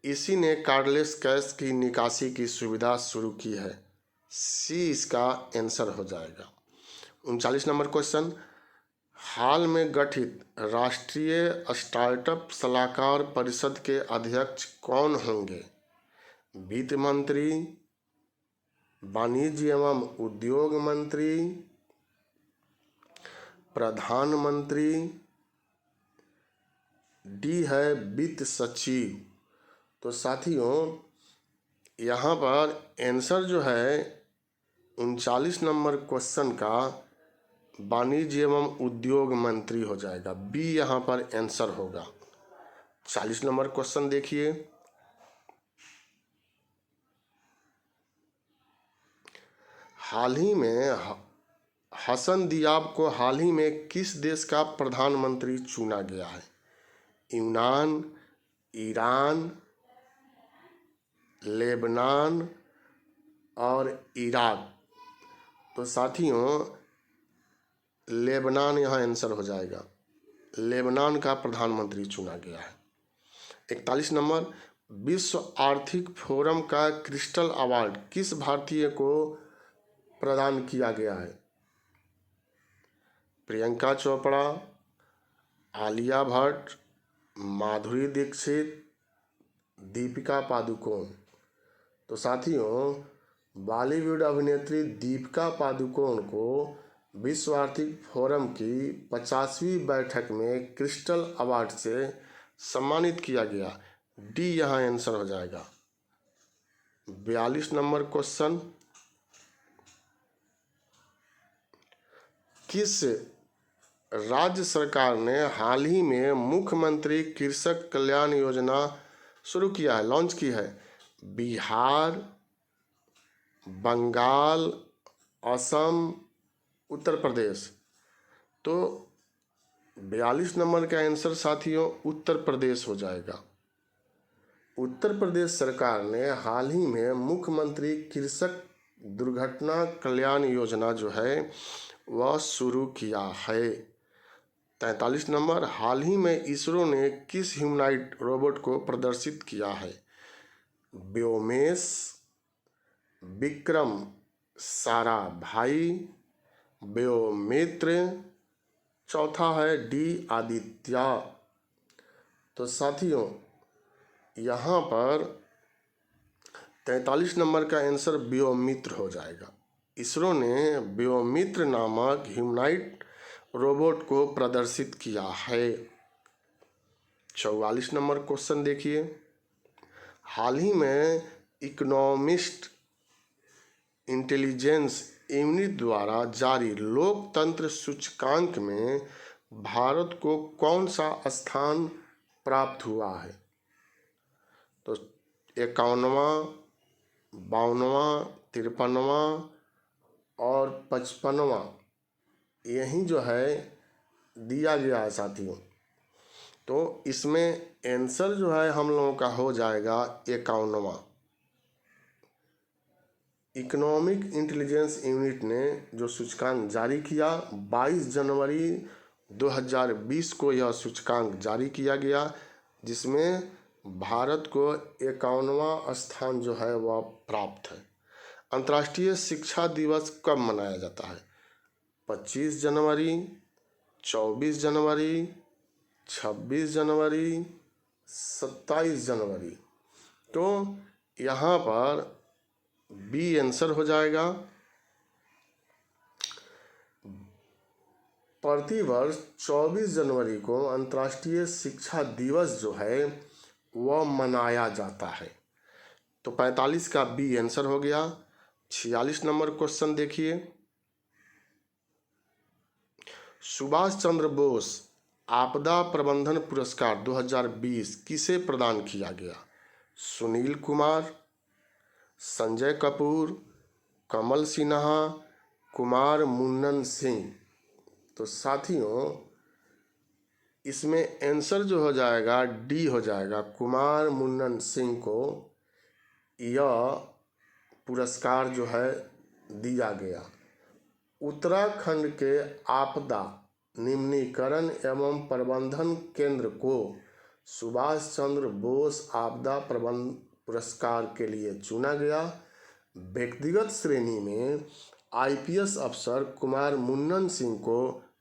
इसी ने कार्डलेस कैश की निकासी की सुविधा शुरू की है। सी इसका आंसर हो जाएगा। 39 नंबर क्वेश्चन, हाल में गठित राष्ट्रीय स्टार्टअप सलाहकार परिषद के अध्यक्ष कौन होंगे? वित्त मंत्री, वाणिज्य एवं उद्योग मंत्री, प्रधानमंत्री, डी है वित्त सचिव। तो साथियों यहाँ पर आंसर जो है 39 नंबर क्वेश्चन का वाणिज्य एवं उद्योग मंत्री हो जाएगा। बी यहाँ पर आंसर होगा। 40 नंबर क्वेश्चन देखिए, हाल ही में हसन दियाब को हाल ही में किस देश का प्रधानमंत्री चुना गया है? यूनान, ईरान, लेबनान और इराक। तो साथियों लेबनान यहाँ आंसर हो जाएगा। लेबनान का प्रधानमंत्री चुना गया है। 41 नंबर, विश्व आर्थिक फोरम का क्रिस्टल अवार्ड किस भारतीय को प्रदान किया गया है? प्रियंका चोपड़ा, आलिया भट्ट, माधुरी दीक्षित, दीपिका पादुकोण। तो साथियों बॉलीवुड अभिनेत्री दीपिका पादुकोण को विश्व आर्थिक फोरम की 50वीं बैठक में क्रिस्टल अवार्ड से सम्मानित किया गया। डी यहाँ आंसर हो जाएगा। 42 नंबर क्वेश्चन, किस राज्य सरकार ने हाल ही में मुख्यमंत्री कृषक कल्याण योजना शुरू किया है, लॉन्च की है? बिहार, बंगाल, असम, उत्तर प्रदेश। तो 42 नंबर का आंसर साथियों उत्तर प्रदेश हो जाएगा। उत्तर प्रदेश सरकार ने हाल ही में मुख्यमंत्री कृषक दुर्घटना कल्याण योजना जो है वह शुरू किया है। 43 नंबर, हाल ही में इसरो ने किस ह्यूमनॉइड रोबोट को प्रदर्शित किया है? व्योमेश, विक्रम साराभाई, व्योमित्र, चौथा है डी आदित्य। तो साथियों यहाँ पर 43 नंबर का आंसर व्योमित्र हो जाएगा। इसरो ने व्योमित्र नामक ह्यूमनॉइड रोबोट को प्रदर्शित किया है। 44 नंबर क्वेश्चन देखिए, हाल ही में इकोनॉमिस्ट इंटेलिजेंस यूनिट द्वारा जारी लोकतंत्र सूचकांक में भारत को कौन सा स्थान प्राप्त हुआ है? तो 51वां, 52वां, 53वां और 55वां यही जो है दिया गया है साथियों। तो इसमें आंसर जो है हम लोगों का हो जाएगा 51वां। इकोनॉमिक इंटेलिजेंस यूनिट ने जो सूचकांक जारी किया 22 जनवरी 2020 को यह सूचकांक जारी किया गया, जिसमें भारत को 51वां स्थान जो है वह प्राप्त है। अंतर्राष्ट्रीय शिक्षा दिवस कब मनाया जाता है? 25 जनवरी, 24 जनवरी, 26 जनवरी, 27 जनवरी। तो यहाँ पर बी आंसर हो जाएगा। प्रतिवर्ष 24 जनवरी को अंतर्राष्ट्रीय शिक्षा दिवस जो है वह मनाया जाता है। तो 45 का बी आंसर हो गया। 46 नंबर क्वेश्चन देखिए, सुभाष चंद्र बोस आपदा प्रबंधन पुरस्कार 2020 किसे प्रदान किया गया? सुनील कुमार, संजय कपूर, कमल सिन्हा, कुमार मुन्नन सिंह। तो साथियों इसमें आंसर जो हो जाएगा डी हो जाएगा। कुमार मुन्नन सिंह को यह पुरस्कार जो है दिया गया। उत्तराखंड के आपदा निम्नीकरण एवं प्रबंधन केंद्र को सुभाष चंद्र बोस आपदा प्रबंधन पुरस्कार के लिए चुना गया। व्यक्तिगत श्रेणी में आईपीएस अफसर कुमार मुन्नन सिंह को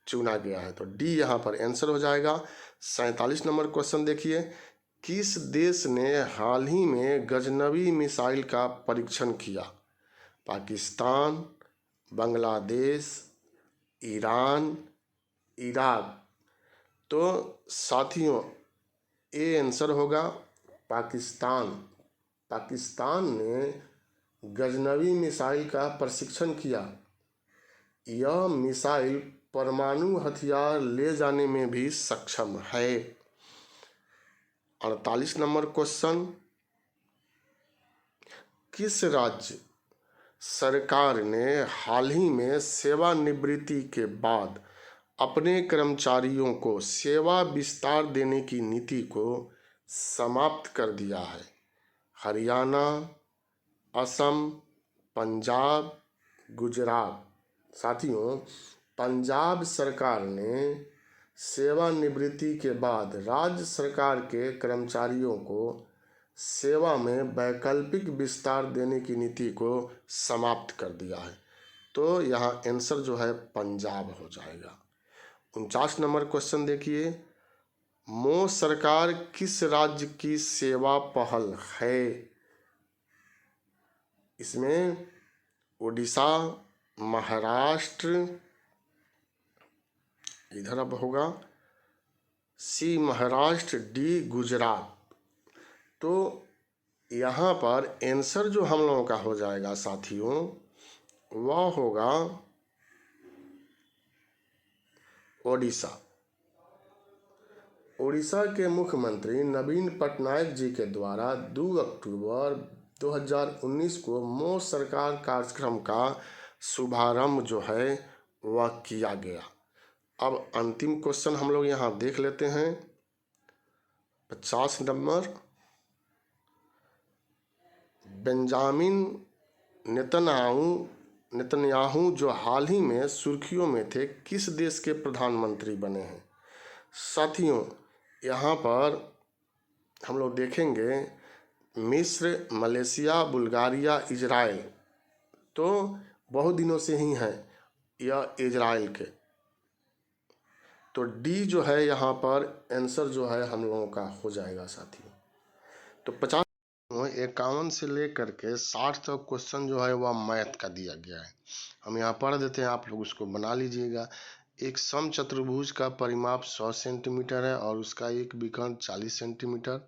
चुना गया है। तो डी यहाँ पर आंसर हो जाएगा। 47 नंबर क्वेश्चन देखिए, किस देश ने हाल ही में गजनवी मिसाइल का परीक्षण किया? Pakistan, Bangladesh, Iran, Iraq. तो साथियों ए आंसर होगा पाकिस्तान। पाकिस्तान ने गजनवी मिसाइल का प्रशिक्षण किया। यह मिसाइल परमाणु हथियार ले जाने में भी सक्षम है। 48 नंबर क्वेश्चन, किस राज्य सरकार ने हाल ही में सेवानिवृत्ति के बाद अपने कर्मचारियों को सेवा विस्तार देने की नीति को समाप्त कर दिया है? हरियाणा, असम, पंजाब, गुजरात। साथियों पंजाब सरकार ने सेवानिवृत्ति के बाद राज्य सरकार के कर्मचारियों को सेवा में वैकल्पिक विस्तार देने की नीति को समाप्त कर दिया है। तो यहाँ आंसर जो है पंजाब हो जाएगा। 49 नंबर क्वेश्चन देखिए, मोदी सरकार किस राज्य की सेवा पहल है? इसमें उड़ीसा, महाराष्ट्र, इधर अब होगा सी महाराष्ट्र, डी गुजरात। तो यहाँ पर आंसर जो हम लोगों का हो जाएगा साथियों वह होगा ओडिशा। उड़ीसा के मुख्यमंत्री नवीन पटनायक जी के द्वारा 2 अक्टूबर 2019 को मोदी सरकार कार्यक्रम का शुभारंभ जो है वह किया गया। अब अंतिम क्वेश्चन हम लोग यहाँ देख लेते हैं। 50 नंबर, बेंजामिन नेतन्याहू जो हाल ही में सुर्खियों में थे किस देश के प्रधानमंत्री बने हैं? साथियों यहाँ पर हम लोग देखेंगे मिस्र, मलेशिया, बुल्गारिया, इजराइल। तो बहुत दिनों से ही हैं यह इजराइल के। तो डी जो है यहाँ पर आंसर जो है हम लोगों का हो जाएगा साथियों। तो 51 से लेकर के 60 तक क्वेश्चन जो है वह मैथ का दिया गया है। हम यहाँ पढ़ देते हैं, आप लोग उसको बना लीजिएगा। एक समचतुर्भुज का परिमाप 100 सेंटीमीटर है और उसका एक विकर्ण 40 सेंटीमीटर,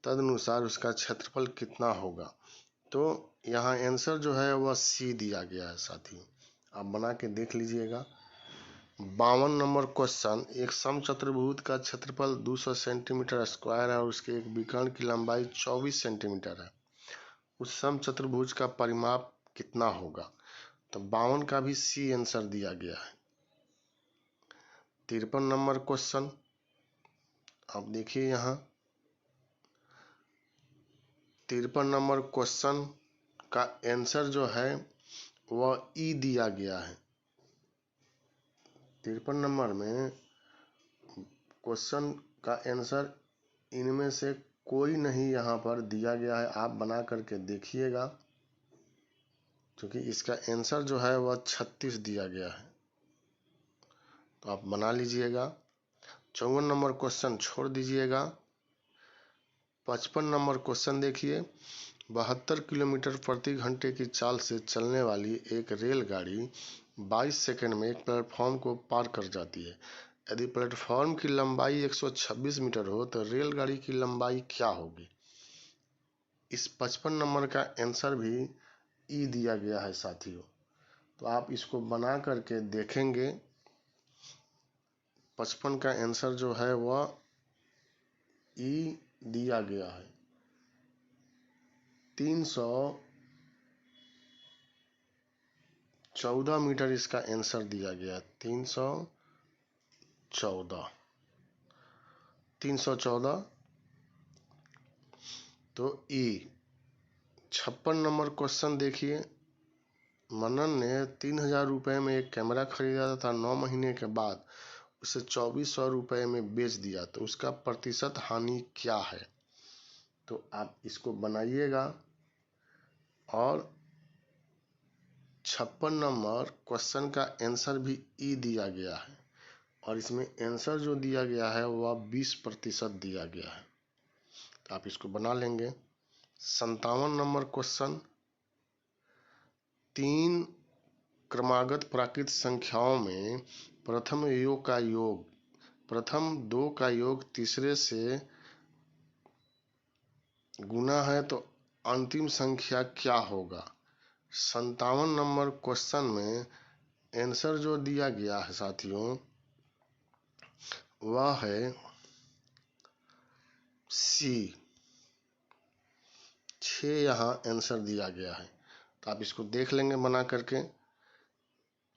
तदनुसार उसका क्षेत्रफल कितना होगा? तो यहाँ आंसर जो है वह सी दिया गया है साथियों, आप बना के देख लीजिएगा। 52 नंबर क्वेश्चन, एक समचतुर्भुज का क्षेत्रफल 200 सेंटीमीटर स्क्वायर है और उसके एक विकर्ण की लंबाई 24 सेंटीमीटर है। उस समचतुर्भुज का परिमाप कितना होगा? तो 52 का भी सी आंसर दिया गया है। 53 नंबर क्वेश्चन, आप देखिए यहाँ 53 नंबर क्वेश्चन का आंसर जो है वह ई दिया गया है। 53 नंबर में क्वेश्चन का आंसर इनमें से कोई नहीं यहाँ पर दिया गया है, आप बना करके देखिएगा। क्योंकि इसका आंसर जो है वह 36 दिया गया है, तो आप बना लीजिएगा। 54 नंबर क्वेश्चन छोड़ दीजिएगा। 55 नंबर क्वेश्चन देखिए, 72 किलोमीटर प्रति घंटे की चाल से चलने वाली एक रेलगाड़ी 22 सेकंड में एक प्लेटफॉर्म को पार कर जाती है। यदि प्लेटफॉर्म की लंबाई 126 मीटर हो तो रेलगाड़ी की लंबाई क्या होगी? इस 55 नंबर का आंसर भी ई दिया गया है साथियों, तो आप इसको बना करके देखेंगे। 55 का आंसर जो है वह ई दिया गया है। 314 मीटर इसका आंसर दिया गया है। 314 तो ई। 56 नंबर क्वेश्चन देखिए, मनन ने 3000 रुपये में एक कैमरा खरीदा था। 9 महीने के बाद उसे 2400 रुपये में बेच दिया, तो उसका प्रतिशत हानि क्या है? तो आप इसको बनाइएगा। और 56 नंबर क्वेश्चन का आंसर भी ई दिया गया है, और इसमें आंसर जो दिया गया है वह 20% दिया गया है, तो आप इसको बना लेंगे। 57 नंबर क्वेश्चन, 3 क्रमागत प्राकृत संख्याओं में प्रथम 2 का योग तीसरे से गुना है तो अंतिम संख्या क्या होगा? 57 नंबर क्वेश्चन में आंसर जो दिया गया है साथियों वह है सी, 6 यहाँ आंसर दिया गया है, तो आप इसको देख लेंगे बना करके।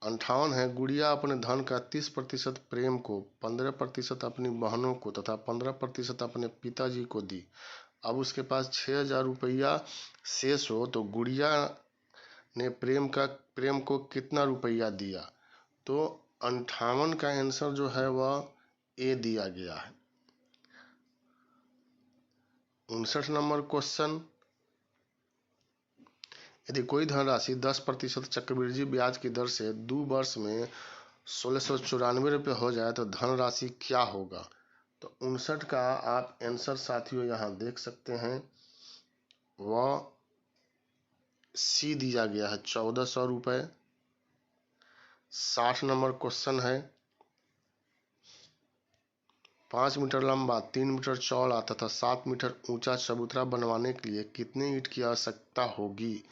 58 है, गुड़िया अपने धन का 30% प्रेम को, 15% अपनी बहनों को तथा 15% अपने पिताजी को दी। अब उसके पास 6000 रुपया शेष हो तो गुड़िया ने प्रेम को कितना रुपया दिया? तो 58 का आंसर जो है वह ए दिया गया है। 59 नंबर क्वेश्चन, यदि कोई धनराशि 10% चक्रवृद्धि ब्याज की दर से 2 वर्ष में 1694 रुपये हो जाए तो धनराशि क्या होगा? तो 59 का आप आंसर साथियों यहाँ देख सकते हैं, वह सी दिया गया है, 1400 रुपये। 60 नंबर क्वेश्चन है, 5 मीटर लंबा, 3 मीटर चौड़ा तथा 7 मीटर ऊंचा चबूतरा बनवाने के लिए कितने ईंट की आवश्यकता होगी?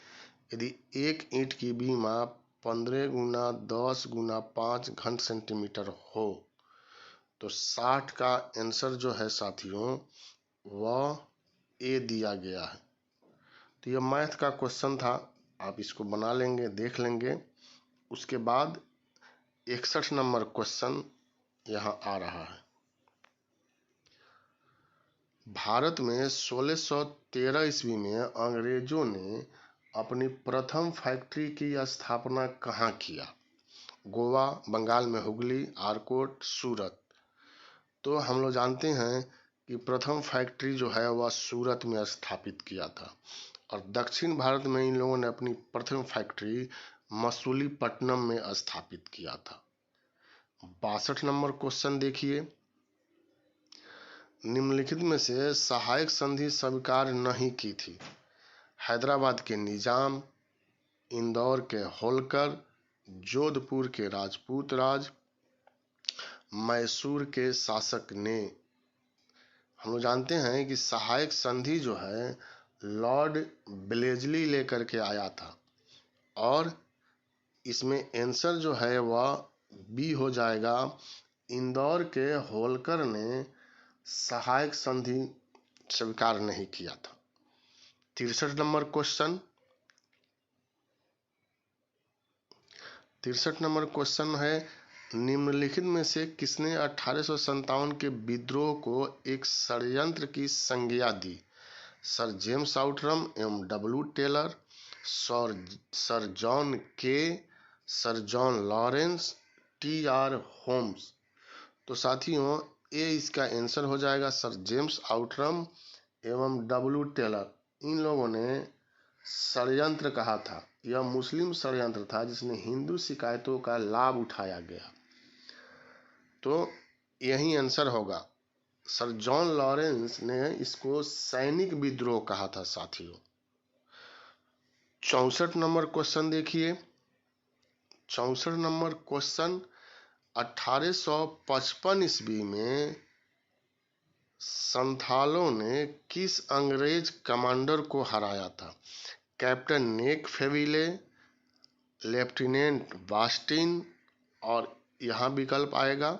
यदि एक ईंट की बीमा 15 गुना 10 गुना 5 घन सेंटीमीटर हो तो 60 का आंसर जो है साथियों वह ए दिया गया है। तो यह मैथ का क्वेश्चन था, आप इसको बना लेंगे, देख लेंगे। उसके बाद 61 नंबर क्वेश्चन यहाँ आ रहा है। भारत में 1613 ईस्वी में अंग्रेजों ने अपनी प्रथम फैक्ट्री की स्थापना कहाँ किया? गोवा, बंगाल में हुगली, आरकोट, सूरत। तो हम लोग जानते हैं कि प्रथम फैक्ट्री जो है वह सूरत में स्थापित किया था, और दक्षिण भारत में इन लोगों ने अपनी प्रथम फैक्ट्री मसूलीपट्टनम में स्थापित किया था। 62 नंबर क्वेश्चन देखिए, निम्नलिखित में से सहायक संधि स्वीकार नहीं की थी? हैदराबाद के निजाम, इंदौर के होलकर, जोधपुर के राजपूत राज, मैसूर के शासक ने। हम लोग जानते हैं कि सहायक संधि जो है लॉर्ड ब्लेजली लेकर के आया था, और इसमें आंसर जो है वह बी हो जाएगा। इंदौर के होलकर ने सहायक संधि स्वीकार नहीं किया था। 63 नंबर क्वेश्चन, 63 नंबर क्वेश्चन है, निम्नलिखित में से किसने 1857 के विद्रोह को एक षड्यंत्र की संज्ञा दी? Sir James Outram, M.W. Taylor, sir John Kaye, sir John Lawrence, T.R. Holmes. तो साथियों ए इसका आंसर हो जाएगा। सर जेम्स आउटरम एवं W. टेलर, इन लोगों ने षड्यंत्र कहा था यह मुस्लिम षड्यंत्र था जिसने हिंदू शिकायतों का लाभ उठाया गया। तो यही आंसर होगा। सर जॉन लॉरेंस ने इसको सैनिक विद्रोह कहा था साथियों। 64 नंबर क्वेश्चन देखिए। 64 नंबर क्वेश्चन, 1855 ईस्वी में संथालों ने किस अंग्रेज कमांडर को हराया था? कैप्टन नेक फेविले, लेफ्टिनेंट बास्टिन, और यहां विकल्प आएगा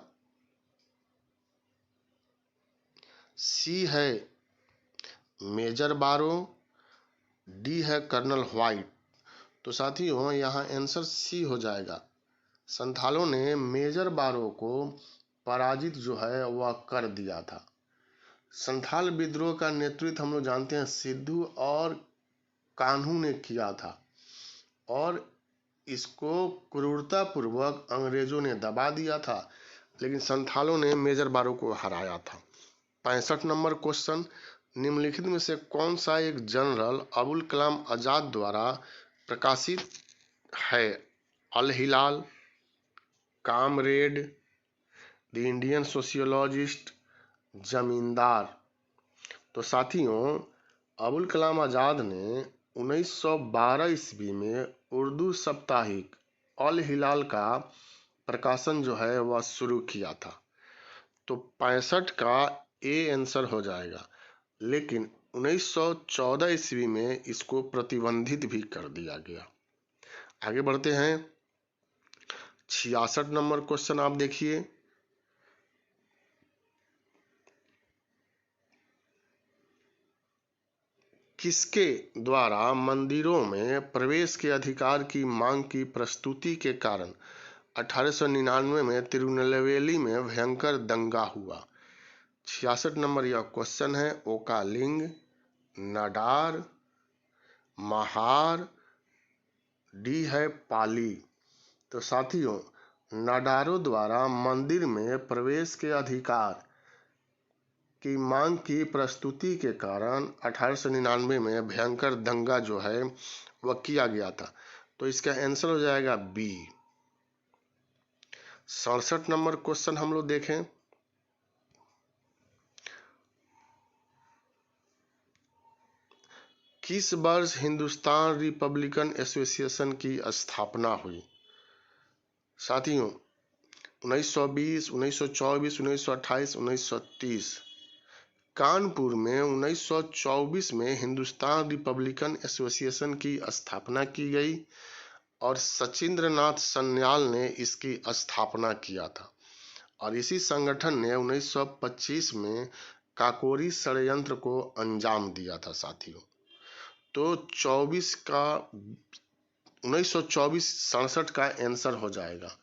सी है मेजर बारो, डी है कर्नल व्हाइट। तो साथियों यहाँ आंसर सी हो जाएगा। संथालों ने मेजर बारो को पराजित जो है वह कर दिया था। संथाल विद्रोह का नेतृत्व हम लोग जानते हैं सिद्धू और कान्हू ने किया था, और इसको क्रूरतापूर्वक अंग्रेजों ने दबा दिया था, लेकिन संथालों ने मेजर बारो को हराया था। 65 नंबर क्वेश्चन, निम्नलिखित में से कौन सा एक जनरल अबुल कलाम आजाद द्वारा प्रकाशित है? अल हिलाल, कामरेड, द इंडियन सोशियोलॉजिस्ट, जमींदार। तो साथियों अबुल कलाम आजाद ने 1912 ईस्वी में उर्दू साप्ताहिक अल हिलाल का प्रकाशन जो है वह शुरू किया था। तो 65 का ए आंसर हो जाएगा, लेकिन 1914 ईस्वी में इसको प्रतिबंधित भी कर दिया गया। आगे बढ़ते हैं। 66 नंबर क्वेश्चन आप देखिए। किसके द्वारा मंदिरों में प्रवेश के अधिकार की मांग की प्रस्तुति के कारण 1899 में तिरुनेलवेली में भयंकर दंगा हुआ? 66 नंबर यह क्वेश्चन है। ओकालिंग, नाडार, महार, डी है पाली। तो साथियों नाडारों द्वारा मंदिर में प्रवेश के अधिकार की मांग की प्रस्तुति के कारण 1899 में भयंकर दंगा जो है वह किया गया था। तो इसका आंसर हो जाएगा बी। 67 नंबर क्वेश्चन हम लोग देखें। किस वर्ष हिंदुस्तान रिपब्लिकन एसोसिएशन की स्थापना हुई? साथियों 1920, 1924, 1928, 1930। कानपुर में 1924 में हिंदुस्तान रिपब्लिकन एसोसिएशन की स्थापना की गई और सचिंद्र नाथ सन्याल ने इसकी स्थापना किया था, और इसी संगठन ने 1925 में काकोरी षड्यंत्र को अंजाम दिया था साथियों। तो 1924 67 का आंसर हो जाएगा।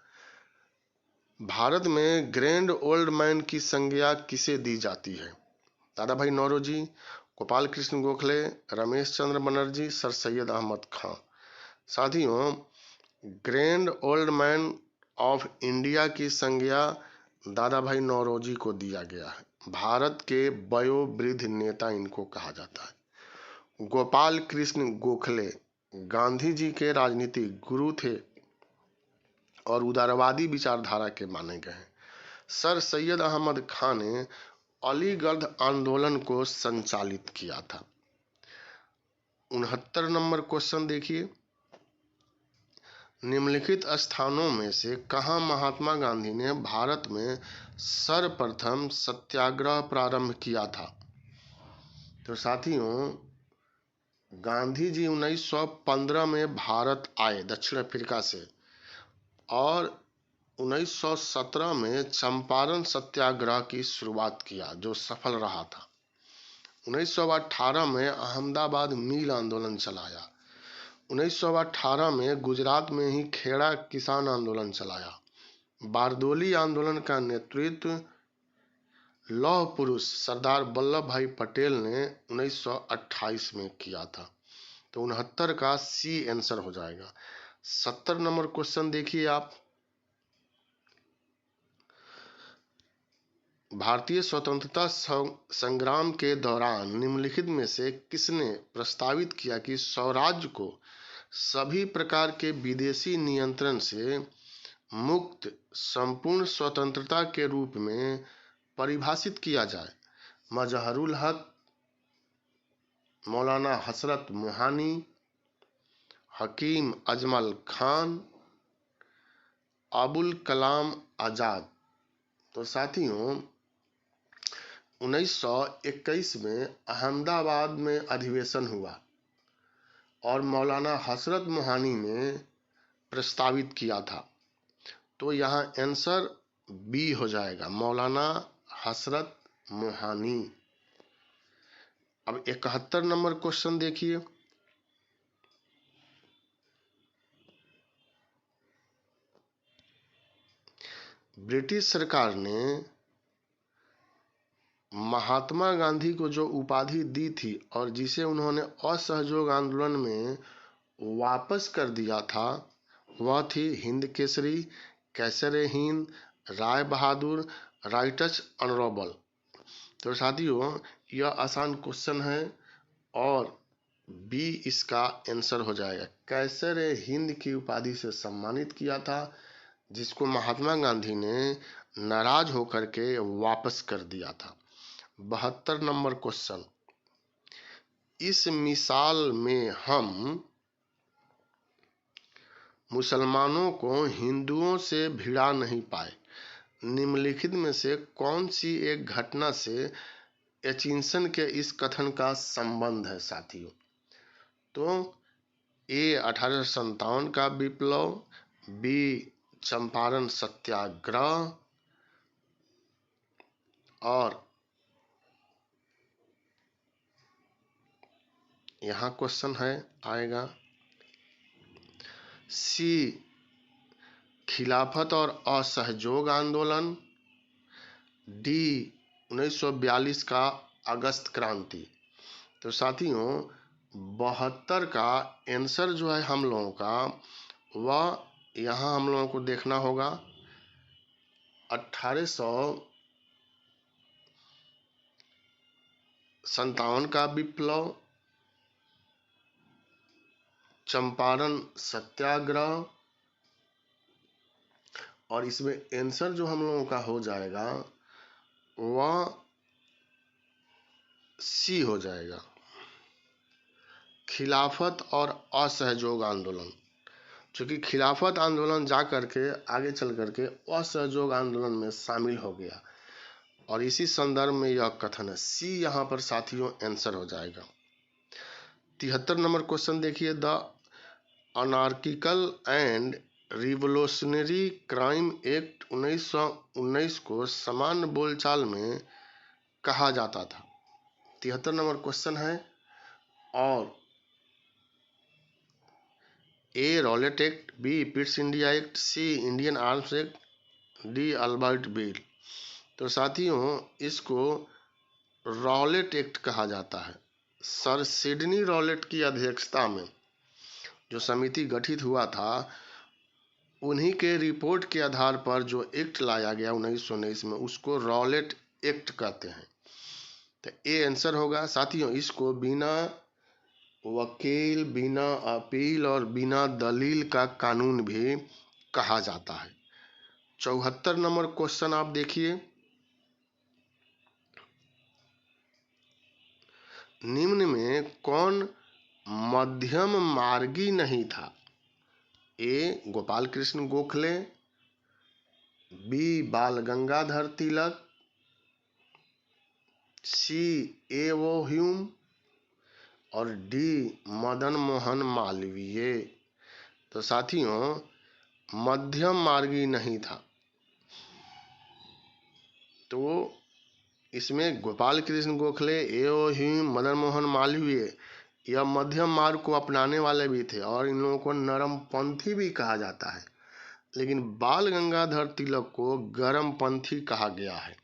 भारत में ग्रैंड ओल्ड मैन की संज्ञा किसे दी जाती है? दादा भाई नौरोजी, गोपाल कृष्ण गोखले, रमेश चंद्र बनर्जी, सर सैयद अहमद खां। साथियों grand old man of India की संज्ञा दादा भाई नौरोजी को दिया गया है। भारत के वयोवृद्ध नेता इनको कहा जाता है। गोपाल कृष्ण गोखले गांधी जी के राजनीतिक गुरु थे और उदारवादी विचारधारा के माने गए हैं। सर सैयद अहमद खान ने अलीगढ़ आंदोलन को संचालित किया था। 69 नंबर क्वेश्चन देखिए। निम्नलिखित स्थानों में से कहां महात्मा गांधी ने भारत में सर्वप्रथम सत्याग्रह प्रारंभ किया था? तो साथियों गांधी जी 1915 में भारत आए दक्षिण अफ्रीका से, और 1917 में चंपारण सत्याग्रह की शुरुआत किया जो सफल रहा था। 1918 में अहमदाबाद मिल आंदोलन चलाया। 1918 में गुजरात में ही खेड़ा किसान आंदोलन चलाया। बारदोली आंदोलन का नेतृत्व लौह पुरुष सरदार वल्लभ भाई पटेल ने 1928 में किया था। तो 69 का सी आंसर हो जाएगा। 70 नंबर क्वेश्चन देखिए आप। भारतीय स्वतंत्रता संग्राम के दौरान निम्नलिखित में से किसने प्रस्तावित किया कि स्वराज्य को सभी प्रकार के विदेशी नियंत्रण से मुक्त संपूर्ण स्वतंत्रता के रूप में परिभाषित किया जाए। मजहरुल हक, मौलाना हसरत मोहानी, हकीम अजमल खान, अबुल कलाम आजाद। तो साथियों 1921 में अहमदाबाद में अधिवेशन हुआ और मौलाना हसरत मोहानी ने प्रस्तावित किया था। तो यहाँ आंसर बी हो जाएगा, मौलाना हसरत मोहानी। अब 71 नंबर क्वेश्चन देखिए। ब्रिटिश सरकार ने महात्मा गांधी को जो उपाधि दी थी और जिसे उन्होंने असहयोग आंदोलन में वापस कर दिया था, वह थी हिंद केसरी, कैसरे हिंद, राय बहादुर, राइटस ऑनरेबल। तो साथियों यह आसान क्वेश्चन है और बी इसका आंसर हो जाएगा। कैसरे हिंद की उपाधि से सम्मानित किया था, जिसको महात्मा गांधी ने नाराज होकर के वापस कर दिया था। 72 नंबर क्वेश्चन। इस मिसाल में हम मुसलमानों को हिंदुओं से भिड़ा नहीं पाए। निम्नलिखित में से कौन सी एक घटना से एचिंसन के इस कथन का संबंध है साथियों? तो ए 1857 का विप्लव, बी चंपारण सत्याग्रह और यहाँ क्वेश्चन है आएगा सी खिलाफत और असहयोग आंदोलन, डी 1942 का अगस्त क्रांति। तो साथियों 72 का आंसर जो है हम लोगों का, वह यहाँ हम लोगों को देखना होगा 1857 का विप्लव, चंपारण सत्याग्रह, और इसमें आंसर जो हम लोगों का हो जाएगा वह सी हो जाएगा, खिलाफत और असहयोग आंदोलन। क्योंकि खिलाफत आंदोलन जा करके आगे चल करके असहयोग आंदोलन में शामिल हो गया और इसी संदर्भ में यह कथन है। सी यहाँ पर साथियों आंसर हो जाएगा। 73 नंबर क्वेश्चन देखिए। The anarchical and revolutionary crime act 1919 को सामान्य बोलचाल में कहा जाता था। 73 नंबर क्वेश्चन है। और A Rowlatt act, B Pitt's India act, C Indian arms act, D Albert bill. तो साथियों इसको रॉलेट एक्ट कहा जाता है। सर सिडनी रॉलेट की अध्यक्षता में जो समिति गठित हुआ था, उन्हीं के रिपोर्ट के आधार पर जो एक्ट लाया गया 1919 में, उसको रॉलेट एक्ट कहते हैं। तो ए आंसर होगा। साथियों इसको बिना वकील, बिना अपील और बिना दलील का कानून भी कहा जाता है। 74 नंबर क्वेश्चन आप देखिए। निम्न में कौन मध्यम मार्गी नहीं था? ए गोपाल कृष्ण गोखले, बी बाल गंगाधर तिलक, सी ए.ओ. ह्यूम और डी मदन मोहन मालवीय। तो साथियों मध्यम मार्गी नहीं था, तो इसमें गोपाल कृष्ण गोखले, ए.ओ. ह्यूम, मदन मोहन मालवीय यह मध्यम मार्ग को अपनाने वाले भी थे और इन लोगों को नरमपंथी भी कहा जाता है। लेकिन बाल गंगाधर तिलक को गरमपंथी कहा गया है।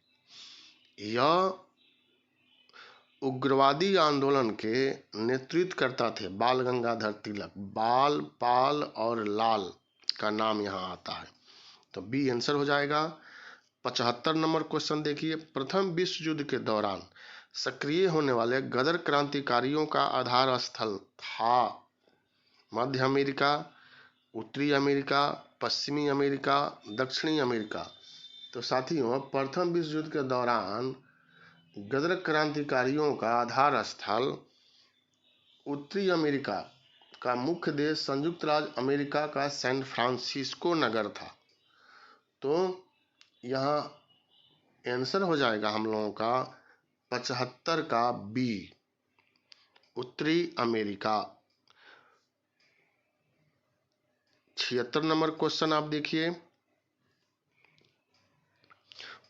यह उग्रवादी आंदोलन के नेतृत्व करता थे बाल गंगाधर तिलक। बाल, पाल और लाल का नाम यहाँ आता है। तो बी आंसर हो जाएगा। 75 नंबर क्वेश्चन देखिए। प्रथम विश्व युद्ध के दौरान सक्रिय होने वाले गदर क्रांतिकारियों का आधार स्थल था। मध्य अमेरिका, उत्तरी अमेरिका, पश्चिमी अमेरिका, दक्षिणी अमेरिका। तो साथियों, प्रथम विश्व युद्ध के दौरान गदर क्रांतिकारियों का आधार स्थल उत्तरी अमेरिका का मुख्य देश संयुक्त राज्य अमेरिका का सैन फ्रांसिस्को नगर था। तो यहाँ आंसर हो जाएगा हम लोगों का 75 का बी, उत्तरी अमेरिका। 76 नंबर क्वेश्चन आप देखिए,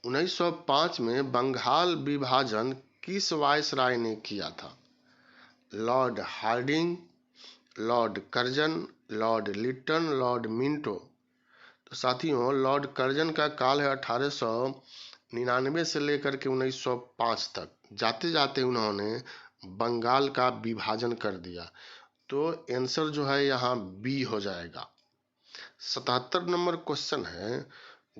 1905 में बंगाल विभाजन किस वायसराय ने किया था? Lord Hardinge, lord Curzon, lord Lytton, lord Minto. तो साथियों, लॉर्ड कर्जन का काल है 1899 से लेकर के 1905 तक। जाते जाते उन्होंने बंगाल का विभाजन कर दिया। तो आंसर जो है यहाँ बी हो जाएगा। 77 नंबर क्वेश्चन है,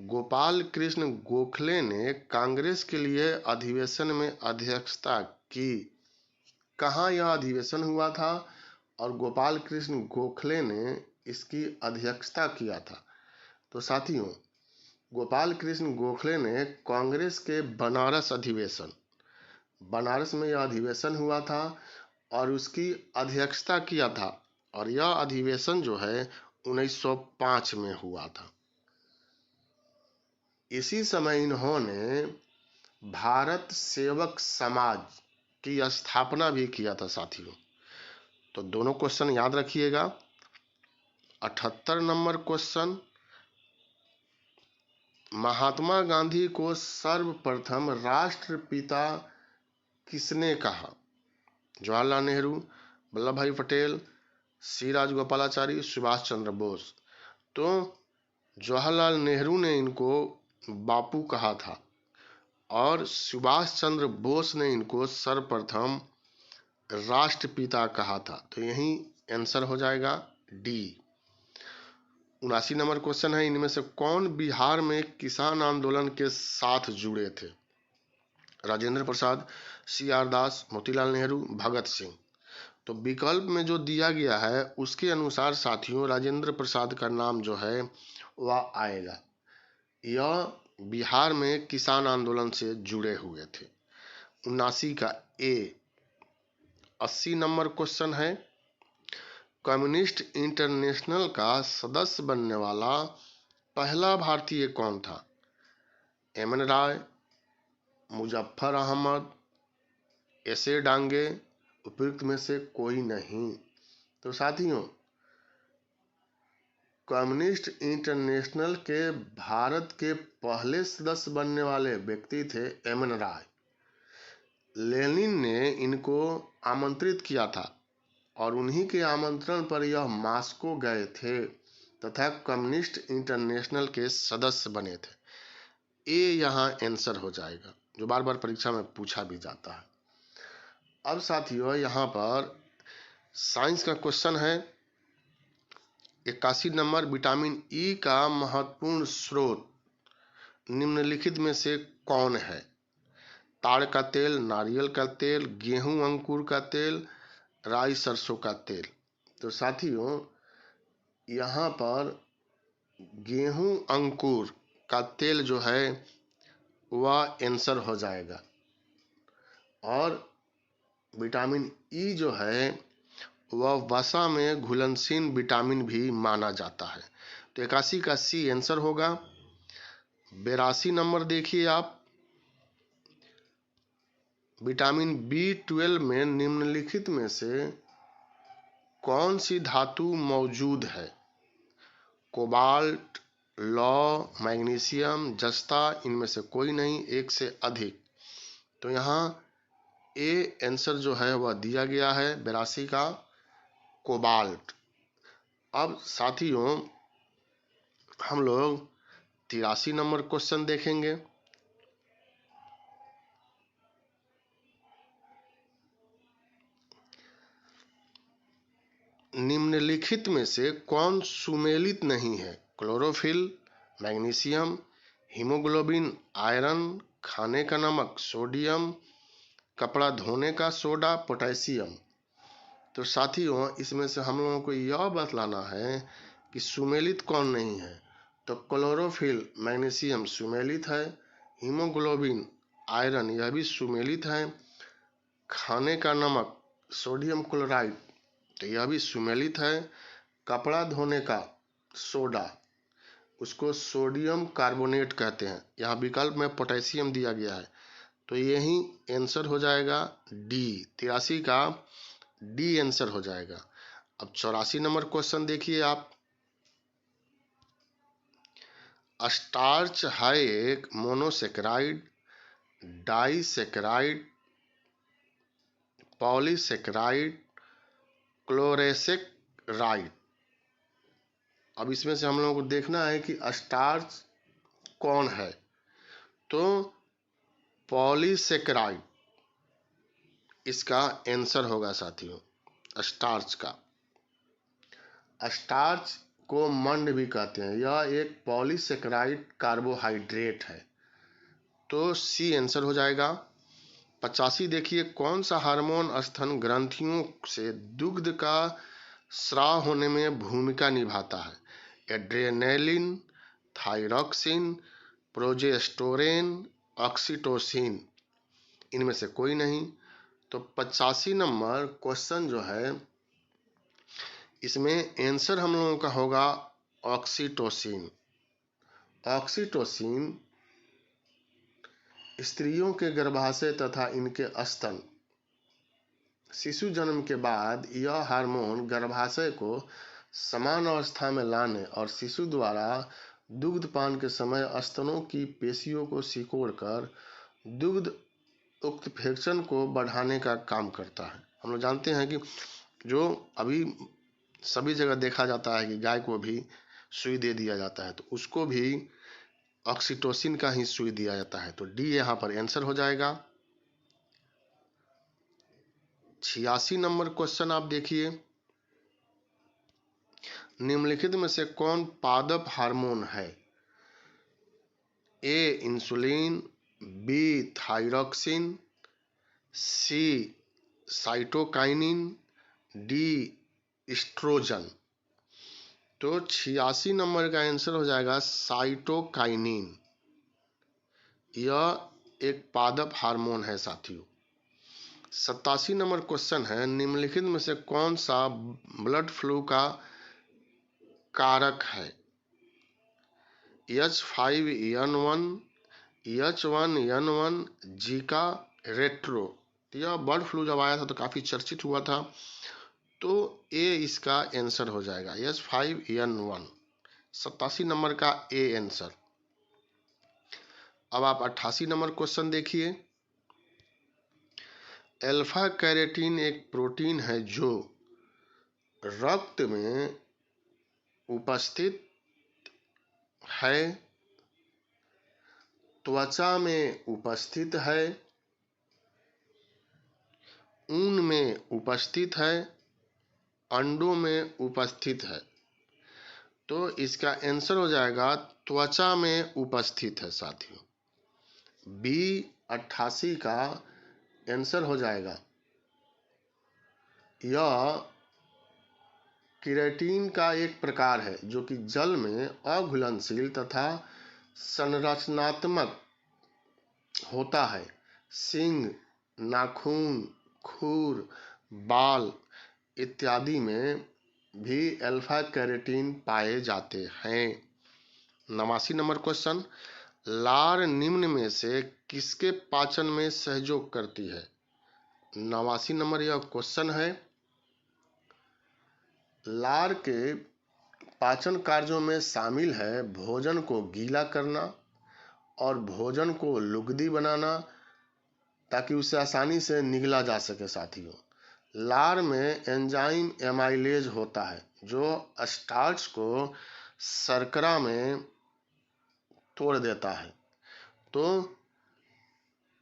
गोपाल कृष्ण गोखले ने कांग्रेस के लिए अधिवेशन में अध्यक्षता की। कहाँ यह अधिवेशन हुआ था और गोपाल कृष्ण गोखले ने इसकी अध्यक्षता किया था? तो साथियों, गोपाल कृष्ण गोखले ने कांग्रेस के बनारस अधिवेशन, बनारस में यह अधिवेशन हुआ था और उसकी अध्यक्षता किया था। और यह अधिवेशन जो है 1905 में हुआ था। इसी समय इन्होंने भारत सेवक समाज की स्थापना भी किया था साथियों। तो दोनों क्वेश्चन याद रखिएगा। 78 नंबर क्वेश्चन, महात्मा गांधी को सर्वप्रथम राष्ट्रपिता किसने कहा? जवाहरलाल नेहरू, वल्लभ भाई पटेल, सी राजगोपालाचारी, सुभाष चंद्र बोस। तो जवाहरलाल नेहरू ने इनको बापू कहा था और सुभाष चंद्र बोस ने इनको सर्वप्रथम राष्ट्रपिता कहा था। तो यही आंसर हो जाएगा डी। 79 नंबर क्वेश्चन है, इनमें से कौन बिहार में किसान आंदोलन के साथ जुड़े थे? राजेंद्र प्रसाद, सी आर दास, मोतीलाल नेहरू, भगत सिंह। तो विकल्प में जो दिया गया है उसके अनुसार साथियों राजेंद्र प्रसाद का नाम जो है वह आएगा। यह बिहार में किसान आंदोलन से जुड़े हुए थे। 79 का ए। 80 नंबर क्वेश्चन है, कम्युनिस्ट इंटरनेशनल का सदस्य बनने वाला पहला भारतीय कौन था? एम.एन. राय, मुजफ्फर अहमद, एस.ए. डांगे, उपयुक्त में से कोई नहीं। तो साथियों, कम्युनिस्ट इंटरनेशनल के भारत के पहले सदस्य बनने वाले व्यक्ति थे एम.एन. राय। लेनिन ने इनको आमंत्रित किया था और उन्हीं के आमंत्रण पर यह मॉस्को गए थे तथा कम्युनिस्ट इंटरनेशनल के सदस्य बने थे। ये यहाँ आंसर हो जाएगा, जो बार बार परीक्षा में पूछा भी जाता है। अब साथियों, यहाँ पर साइंस का क्वेश्चन है, 81 नंबर, विटामिन ई का महत्वपूर्ण स्रोत निम्नलिखित में से कौन है? ताड़ का तेल, नारियल का तेल, गेहूं अंकुर का तेल, राई सरसों का तेल। तो साथियों, यहाँ पर गेहूं अंकुर का तेल जो है वह आंसर हो जाएगा। और विटामिन ई जो है वह वसा में घुलनशील विटामिन भी माना जाता है। तो 81 का सी आंसर होगा। 82 नंबर देखिए आप, विटामिन B12 में निम्नलिखित में से कौन सी धातु मौजूद है? कोबाल्ट, लौ, मैग्नीशियम, जस्ता, इनमें से कोई नहीं, एक से अधिक। तो यहाँ ए आंसर जो है वह दिया गया है 82 का कोबाल्ट। अब साथियों, हम लोग 83 नंबर क्वेश्चन देखेंगे। निम्नलिखित में से कौन सुमेलित नहीं है? क्लोरोफिल, मैग्नीशियम, हीमोग्लोबिन, आयरन, खाने का नमक, सोडियम, कपड़ा धोने का सोडा, पोटेशियम। तो साथियों इसमें से हम लोगों को यह बतलाना है कि सुमेलित कौन नहीं है। तो क्लोरोफिल मैग्नीशियम सुमेलित है, हीमोग्लोबिन आयरन यह भी सुमेलित है, खाने का नमक सोडियम क्लोराइड तो यह भी सुमेलित है, कपड़ा धोने का सोडा उसको सोडियम कार्बोनेट कहते हैं, यहाँ विकल्प में पोटेशियम दिया गया है, तो यही आंसर हो जाएगा डी। 83 का डी आंसर हो जाएगा। अब 84 नंबर क्वेश्चन देखिए आप। स्टार्च है एक मोनोसेकेराइड, डाइसेकेराइड, पॉलीसेकेराइड, क्लोरेसेकेराइड। अब इसमें से हम लोगों को देखना है कि स्टार्च कौन है। तो पॉलीसेकेराइड इसका आंसर होगा साथियों, स्टार्च का। स्टार्च को मंड भी कहते हैं, यह एक पॉलीसेकेराइड कार्बोहाइड्रेट है, तो सी आंसर हो जाएगा। 85 देखिए, कौन सा हार्मोन स्तन ग्रंथियों से दुग्ध का स्राव होने में भूमिका निभाता है? एड्रेनालिन, थायरॉक्सिन, प्रोजेस्टेरोन, ऑक्सीटोसिन, इनमें से कोई नहीं। तो 85 नंबर क्वेश्चन जो है इसमें आंसर हम लोगों का होगा ऑक्सीटोसिन। ऑक्सीटोसिन स्त्रियों के गर्भाशय तथा इनके स्तन शिशु जन्म के बाद यह हार्मोन गर्भाशय को समान अवस्था में लाने और शिशु द्वारा दुग्धपान के समय स्तनों की पेशियों को सिकोड़कर दुग्ध उत्प्रेक्षण को बढ़ाने का काम करता है। हम लोग जानते हैं कि जो अभी सभी जगह देखा जाता है कि गाय को भी सुई दे दिया जाता है, तो उसको भी ऑक्सीटोसिन का ही सुई दिया जाता है, तो डी यहाँ पर आंसर हो जाएगा। 86 नंबर क्वेश्चन आप देखिए, निम्नलिखित में से कौन पादप हार्मोन है? ए इंसुलिन, बी थायरॉक्सिन, सी साइटोकाइनिन, डी एस्ट्रोजन। तो 86 नंबर का आंसर हो जाएगा साइटोकाइनिन। यह एक पादप हार्मोन है साथियों। 87 नंबर क्वेश्चन है, निम्नलिखित में से कौन सा ब्लड फ्लू का कारक है? H5N1, H1N1, Zika, retro. यह बर्ड फ्लू जब आया था तो काफी चर्चित हुआ था, तो ए इसका आंसर हो जाएगा, H5N1। 87 नंबर का ए आंसर। अब आप 88 नंबर क्वेश्चन देखिए, अल्फा कैरोटीन एक प्रोटीन है जो रक्त में उपस्थित है, त्वचा में उपस्थित है, ऊन में उपस्थित है, अंडों में उपस्थित है। तो इसका आंसर हो जाएगा त्वचा में उपस्थित है साथियों। बी 88 का आंसर हो जाएगा। यह केराटिन का एक प्रकार है जो कि जल में अघुलनशील तथा संरचनात्मक होता है। सींग, नाखून, खुर, बाल इत्यादि में भी अल्फा कैरोटीन पाए जाते हैं। 89 नंबर क्वेश्चन, लार निम्न में से किसके पाचन में सहयोग करती है? 89 नंबर यह क्वेश्चन है। लार के पाचन कार्यों में शामिल है भोजन को गीला करना और भोजन को लुगदी बनाना ताकि उसे आसानी से निगला जा सके साथियों। लार में एंजाइम एमाइलेज होता है जो स्टार्च को शर्करा में तोड़ देता है। तो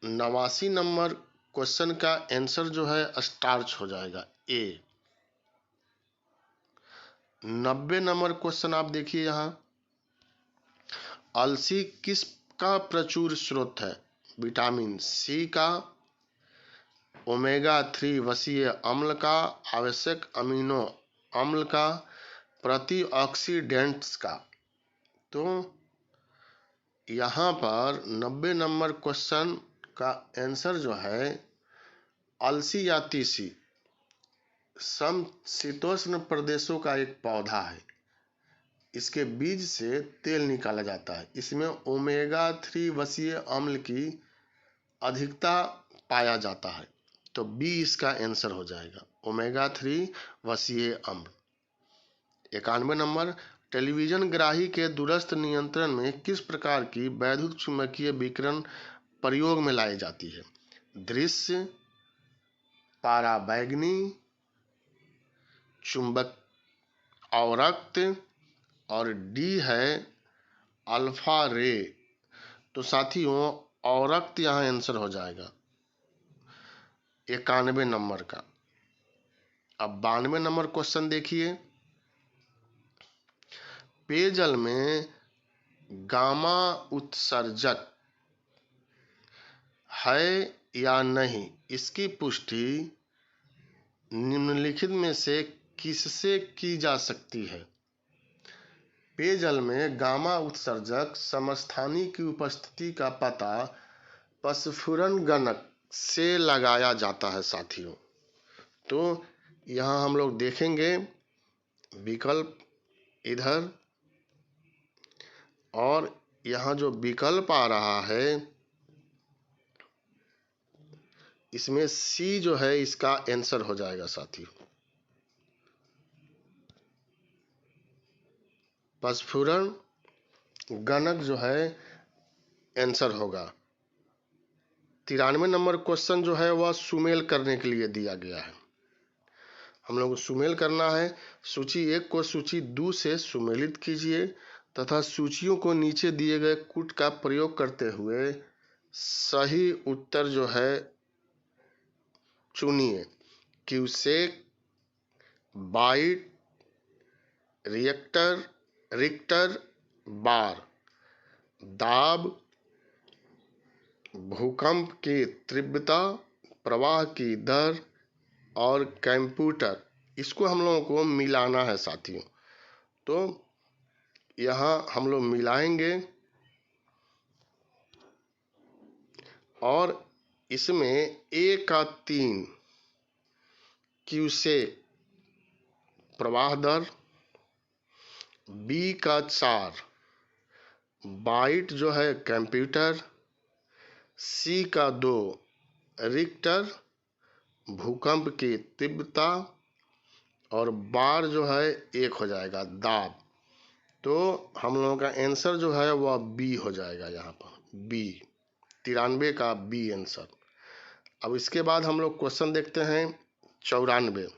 89 नंबर क्वेश्चन का आंसर जो है स्टार्च हो जाएगा, ए। 90 नंबर क्वेश्चन आप देखिए, यहाँ अलसी किस का प्रचुर स्रोत है? विटामिन सी का, ओमेगा 3 वसीय अम्ल का, आवश्यक अमीनो अम्ल का, प्रतिऑक्सीडेंट्स का। तो यहाँ पर 90 नंबर क्वेश्चन का आंसर जो है अलसी या तीसी समशीतोष्ण प्रदेशों का एक पौधा है। इसके बीज से तेल निकाला जाता है। इसमें ओमेगा 3 वसीय अम्ल की अधिकता पाया जाता है। तो बी इसका आंसर हो जाएगा, ओमेगा 3 वसीय अम्ल। 91 नंबर, टेलीविजन ग्राही के दूरस्थ नियंत्रण में किस प्रकार की वैद्युत चुम्बकीय विकिरण प्रयोग में लाई जाती है? दृश्य, पाराबैंगनी, चुंबक अवरक्त, और डी है अल्फा रे। तो साथियों अवरक्त यहाँ आंसर हो जाएगा 91 नंबर का। अब 92 नंबर क्वेश्चन देखिए, पेयजल में गामा उत्सर्जक है या नहीं, इसकी पुष्टि निम्नलिखित में से किससे की जा सकती है? पेयजल में गामा उत्सर्जक समस्थानी की उपस्थिति का पता पस्फुरन गणक से लगाया जाता है साथियों। तो यहाँ हम लोग देखेंगे विकल्प इधर, और यहाँ जो विकल्प आ रहा है इसमें सी जो है इसका आंसर हो जाएगा साथियों, पस्फुरन गणक जो है आंसर होगा। 93 नंबर क्वेश्चन जो है वह सुमेल करने के लिए दिया गया है। हम लोग को सुमेल करना है। सूची 1 को सूची 2 से सुमेलित कीजिए तथा सूचियों को नीचे दिए गए कूट का प्रयोग करते हुए सही उत्तर जो है चुनिए। क्यूसेक, बाइट, रिक्टर, बार, दाब, भूकंप की तीव्रता, प्रवाह की दर और कंप्यूटर, इसको हम लोगों को मिलाना है साथियों। तो यहाँ हम लोग मिलाएंगे और इसमें A का 3 क्यूसेक प्रवाह दर, B का 4 बाइट जो है कंप्यूटर, C का 2 रिक्टर भूकंप की तीव्रता, और बार जो है 1 हो जाएगा दाब। तो हम लोगों का आंसर जो है वह बी हो जाएगा, यहाँ पर बी 93 का बी आंसर। अब इसके बाद हम लोग क्वेश्चन देखते हैं 94।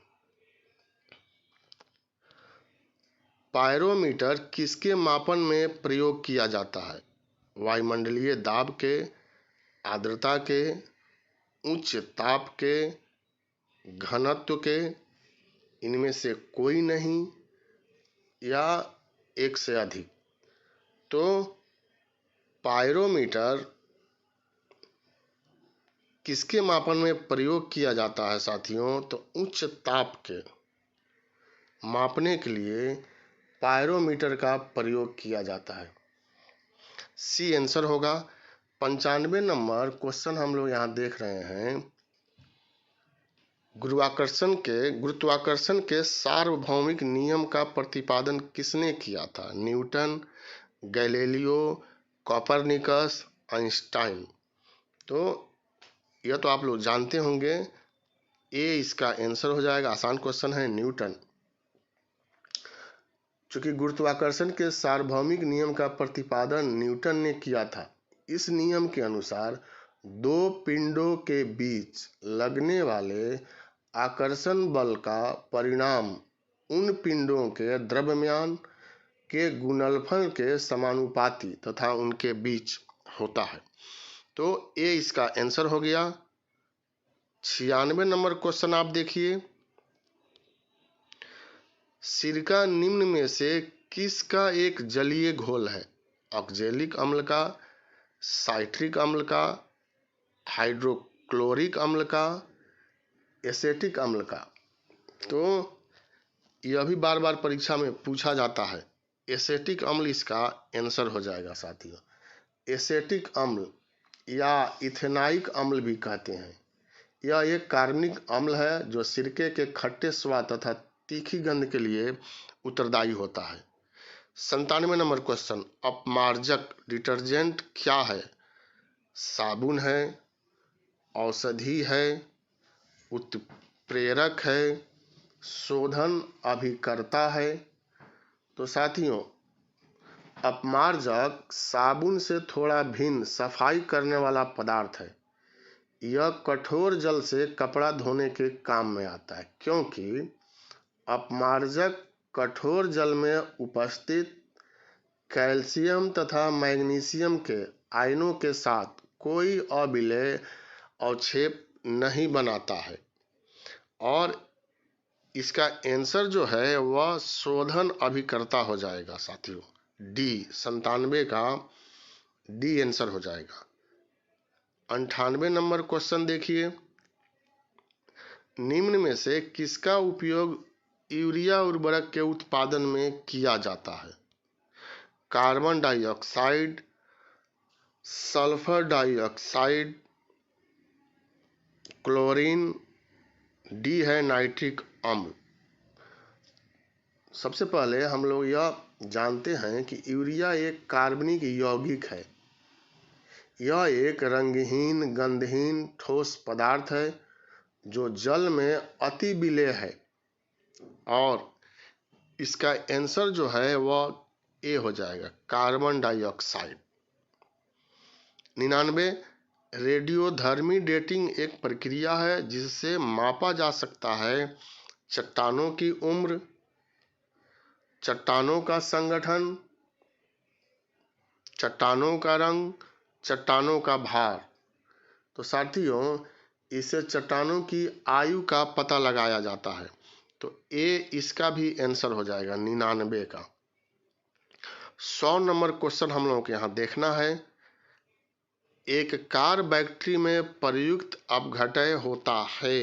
पायरोमीटर किसके मापन में प्रयोग किया जाता है? वायुमंडलीय दाब के, आर्द्रता के, उच्च ताप के, घनत्व के, इनमें से कोई नहीं, या एक से अधिक। तो पायरोमीटर किसके मापन में प्रयोग किया जाता है साथियों? तो उच्च ताप के मापने के लिए पायरोमीटर का प्रयोग किया जाता है। सी आंसर होगा। 95 नंबर क्वेश्चन हम लोग यहाँ देख रहे हैं, गुरुत्वाकर्षण के सार्वभौमिक नियम का प्रतिपादन किसने किया था? Newton, Galileo, Copernicus, Einstein. तो यह तो आप लोग जानते होंगे, ए इसका आंसर हो जाएगा। आसान क्वेश्चन है, न्यूटन। चूंकि गुरुत्वाकर्षण के सार्वभौमिक नियम का प्रतिपादन न्यूटन ने किया था, इस नियम के अनुसार दो पिंडों के बीच लगने वाले आकर्षण बल का परिणाम उन पिंडों के द्रव्यमान के गुणनफल के समानुपाती तथा उनके बीच होता है। तो ए इसका आंसर हो गया। 96 नंबर क्वेश्चन आप देखिए, सिरका निम्न में से किसका एक जलीय घोल है? ऑक्जेलिक अम्ल का, साइट्रिक अम्ल का, हाइड्रोक्लोरिक अम्ल का, एसेटिक अम्ल का। तो यह भी बार बार परीक्षा में पूछा जाता है। एसेटिक अम्ल इसका आंसर हो जाएगा साथियों। एसेटिक अम्ल या इथेनाइक अम्ल भी कहते हैं। यह एक कार्बनिक अम्ल है जो सिरके के खट्टे स्वाद तथा तीखी गंध के लिए उत्तरदायी होता है। 97 नंबर क्वेश्चन, अपमार्जक डिटर्जेंट क्या है? साबुन है, औषधि है, उत्प्रेरक है, शोधन अभिकर्ता है। तो साथियों, अपमार्जक साबुन से थोड़ा भिन्न सफाई करने वाला पदार्थ है। यह कठोर जल से कपड़ा धोने के काम में आता है, क्योंकि अपमार्जक कठोर जल में उपस्थित कैल्शियम तथा मैग्नीशियम के आयनों के साथ कोई अविलेय अवक्षेप नहीं बनाता है। और इसका आंसर जो है वह शोधन अभिकर्ता हो जाएगा साथियों। डी, 97 का डी आंसर हो जाएगा। 98 नंबर क्वेश्चन देखिए, निम्न में से किसका उपयोग यूरिया उर्वरक के उत्पादन में किया जाता है? Carbon dioxide, sulphur dioxide, chlorine, D है नाइट्रिक अम्ल। सबसे पहले हम लोग यह जानते हैं कि यूरिया एक कार्बनिक यौगिक है। यह एक रंगहीन गंधहीन ठोस पदार्थ है जो जल में अति विलेय है। और इसका आंसर जो है वह ए हो जाएगा, कार्बन डाइऑक्साइड। 99, रेडियोधर्मी डेटिंग एक प्रक्रिया है जिससे मापा जा सकता है चट्टानों की उम्र, चट्टानों का संगठन, चट्टानों का रंग, चट्टानों का भार। तो साथियों, इससे चट्टानों की आयु का पता लगाया जाता है। तो ए इसका भी आंसर हो जाएगा 99 का। 100 नंबर क्वेश्चन हम लोगों को यहाँ देखना है। एक कार बैटरी में प्रयुक्त अपघटय होता है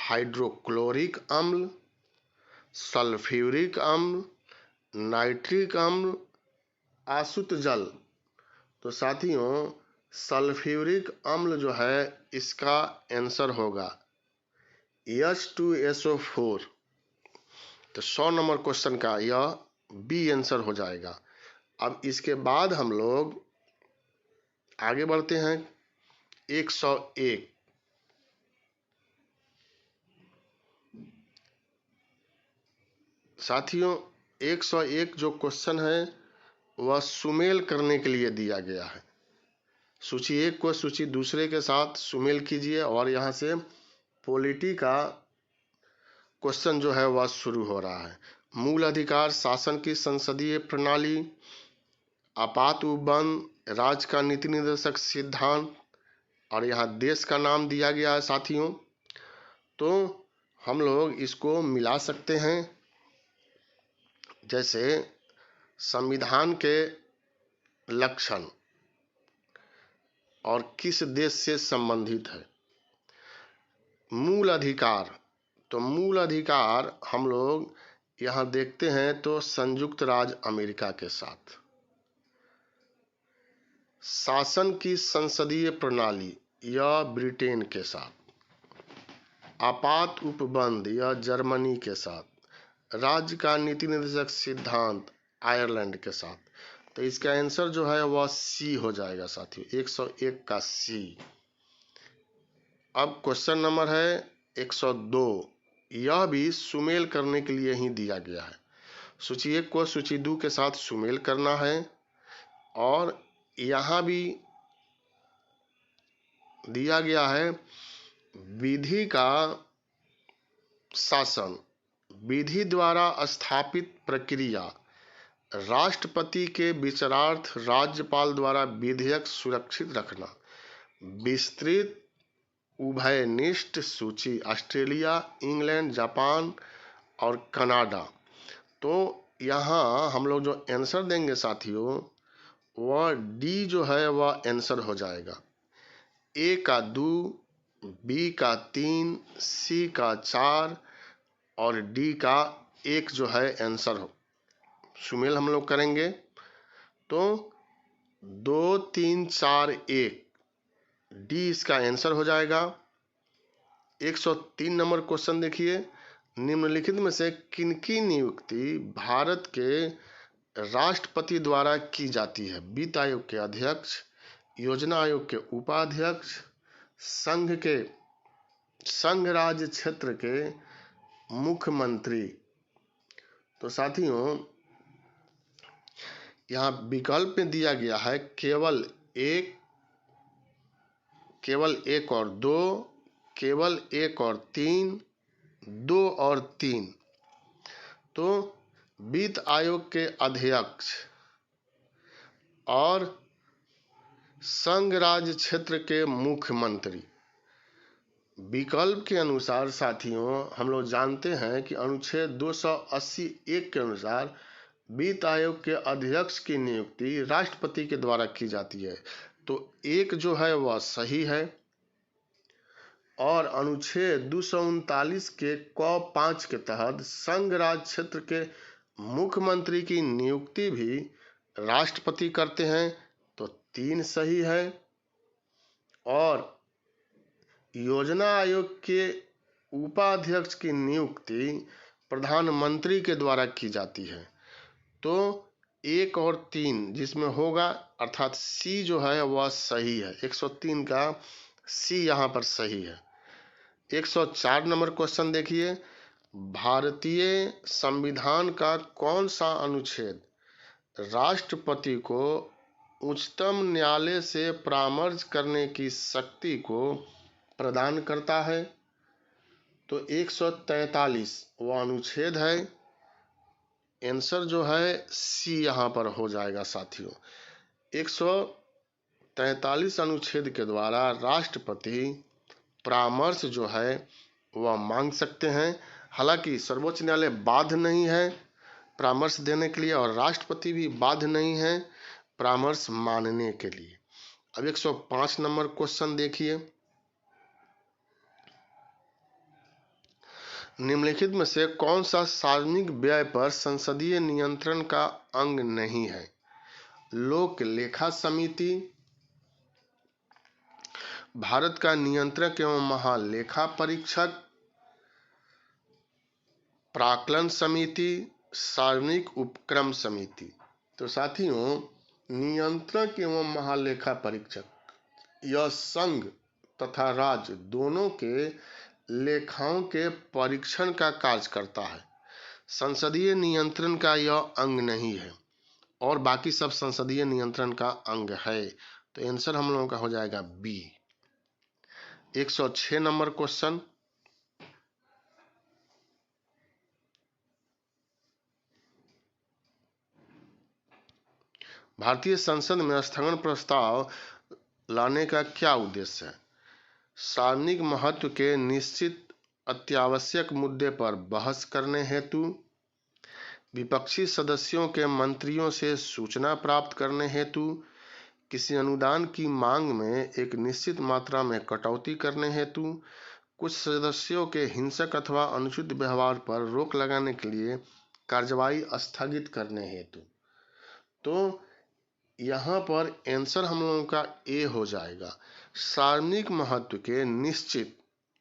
हाइड्रोक्लोरिक अम्ल, सल्फ्यूरिक अम्ल, नाइट्रिक अम्ल, आसुत जल। तो साथियों, सल्फ्यूरिक अम्ल जो है इसका आंसर होगा H2SO4। तो 100 नंबर क्वेश्चन का यह बी आंसर हो जाएगा। अब इसके बाद हम लोग आगे बढ़ते हैं। 101, साथियों 101 जो क्वेश्चन है वह सुमेल करने के लिए दिया गया है। सूची 1 को सूची दूसरे के साथ सुमेल कीजिए और यहाँ से पॉलिटी का क्वेश्चन जो है वह शुरू हो रहा है। मूल अधिकार शासन की संसदीय प्रणाली, आपात उपबंध, राज्य का नीति निर्देशक सिद्धांत, और यहाँ देश का नाम दिया गया है साथियों। तो हम लोग इसको मिला सकते हैं, जैसे संविधान के लक्षण और किस देश से संबंधित है। मूल अधिकार, तो मूल अधिकार हम लोग यहाँ देखते हैं तो संयुक्त राज्य अमेरिका के साथ। शासन की संसदीय प्रणाली यह ब्रिटेन के साथ। आपात उपबंध यह जर्मनी के साथ। राज्य का नीति निर्देशक सिद्धांत आयरलैंड के साथ। तो इसका आंसर जो है वह सी हो जाएगा साथियों, 101 का सी। अब क्वेश्चन नंबर है 102। यह भी सुमेल करने के लिए ही दिया गया है। सूची 1 को सूची 2 के साथ सुमेल करना है। और यहाँ भी दिया गया है विधि का शासन, विधि द्वारा स्थापित प्रक्रिया, राष्ट्रपति के विचारार्थ राज्यपाल द्वारा विधेयक सुरक्षित रखना, विस्तृत उभयनिष्ठ सूची ऑस्ट्रेलिया, इंग्लैंड, जापान और कनाडा। तो यहाँ हम लोग जो आंसर देंगे साथियों वह डी जो है वह आंसर हो जाएगा। ए का 2, बी का 3, सी का 4 और डी का 1 जो है आंसर हो। सुमेल हम लोग करेंगे तो 2, 3, 4, 1 डी इसका आंसर हो जाएगा। 103 नंबर क्वेश्चन देखिए, निम्नलिखित में से किनकी नियुक्ति भारत के राष्ट्रपति द्वारा की जाती है? वित्त आयोग के अध्यक्ष, योजना आयोग के उपाध्यक्ष, संघ राज्य क्षेत्र के मुख्यमंत्री। तो साथियों यहाँ विकल्प में दिया गया है केवल एक और 2, केवल 1 और 3, 2 और 3। तो वित्त आयोग के अध्यक्ष और संघ राज्य क्षेत्र के मुख्यमंत्री। विकल्प के अनुसार साथियों हम लोग जानते हैं कि अनुच्छेद 280(1) के अनुसार वित्त आयोग के अध्यक्ष की नियुक्ति राष्ट्रपति के द्वारा की जाती है। तो 1 जो है वह सही है और अनुच्छेद 239 के क 5 के तहत संघ राज्य क्षेत्र के मुख्यमंत्री की नियुक्ति भी राष्ट्रपति करते हैं। तो 3 सही है और योजना आयोग के उपाध्यक्ष की नियुक्ति प्रधानमंत्री के द्वारा की जाती है। तो 1 और 3 जिसमें होगा अर्थात सी जो है वह सही है। 103 का सी यहाँ पर सही है। 104 नंबर क्वेश्चन देखिए, भारतीय संविधान का कौन सा अनुच्छेद राष्ट्रपति को उच्चतम न्यायालय से परामर्श करने की शक्ति को प्रदान करता है? तो 143 वह अनुच्छेद है। आंसर जो है सी यहाँ पर हो जाएगा साथियों। 143 अनुच्छेद के द्वारा राष्ट्रपति परामर्श जो है वह मांग सकते हैं। हालांकि सर्वोच्च न्यायालय बाध्य नहीं है परामर्श देने के लिए और राष्ट्रपति भी बाध्य नहीं है परामर्श मानने के लिए। अब 105 नंबर क्वेश्चन देखिए, निम्नलिखित में से कौन सा सार्वजनिक व्यय पर संसदीय नियंत्रण का अंग नहीं है? लोक लेखा समिति, भारत का नियंत्रक एवं महालेखा परीक्षक, प्राक्कलन समिति, सार्वजनिक उपक्रम समिति। तो साथियों नियंत्रक एवं महालेखा परीक्षक यह संघ तथा राज्य दोनों के लेखाओं के परीक्षण का कार्य करता है। संसदीय नियंत्रण का यह अंग नहीं है और बाकी सब संसदीय नियंत्रण का अंग है। तो आंसर हम लोगों का हो जाएगा बी। 106 नंबर क्वेश्चन, भारतीय संसद में स्थगन प्रस्ताव लाने का क्या उद्देश्य है? सार्वजनिक महत्व के निश्चित अत्यावश्यक मुद्दे पर बहस करने हेतु, विपक्षी सदस्यों के मंत्रियों से सूचना प्राप्त करने हेतु, किसी अनुदान की मांग में एक निश्चित मात्रा में कटौती करने हेतु, कुछ सदस्यों के हिंसक अथवा अनुचित व्यवहार पर रोक लगाने के लिए कार्यवाही स्थगित करने हेतु। तो यहाँ पर आंसर हम लोगों का ए हो जाएगा। सार्वजनिक महत्व के निश्चित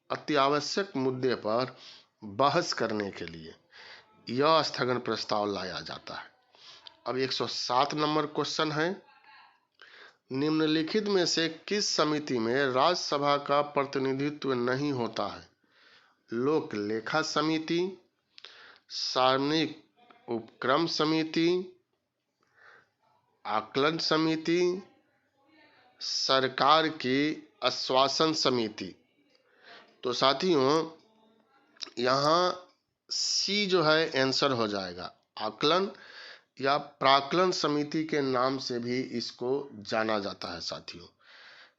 अत्यावश्यक मुद्दे पर बहस करने के लिए यह स्थगन प्रस्ताव लाया जाता है। अब 107 नंबर क्वेश्चन है, निम्नलिखित में से किस समिति में राज्यसभा का प्रतिनिधित्व नहीं होता है? लोक लेखा समिति, सार्वजनिक उपक्रम समिति, आकलन समिति, सरकार की आश्वासन समिति। तो साथियों यहाँ सी जो है आंसर हो जाएगा। आकलन या प्राक्कलन समिति के नाम से भी इसको जाना जाता है साथियों।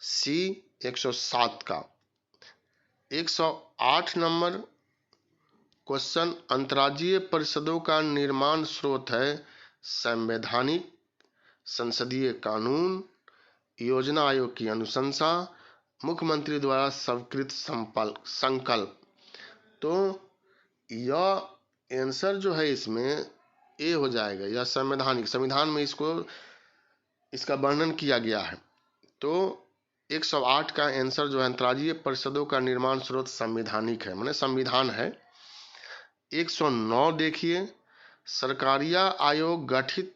सी 107 का। 108 नंबर क्वेश्चन, अंतर्राज्यीय परिषदों का निर्माण स्रोत है संवैधानिक, संसदीय कानून, योजना आयोग की अनुशंसा, मुख्यमंत्री द्वारा स्वीकृत संकल्प। तो यह आंसर जो है इसमें ए हो जाएगा, या संवैधानिक, संविधान में इसका वर्णन किया गया है। तो 108 का आंसर जो है, अंतर्राज्यीय परिषदों का निर्माण स्रोत संवैधानिक है, माने संविधान है। 109 देखिए, सरकारिया आयोग गठित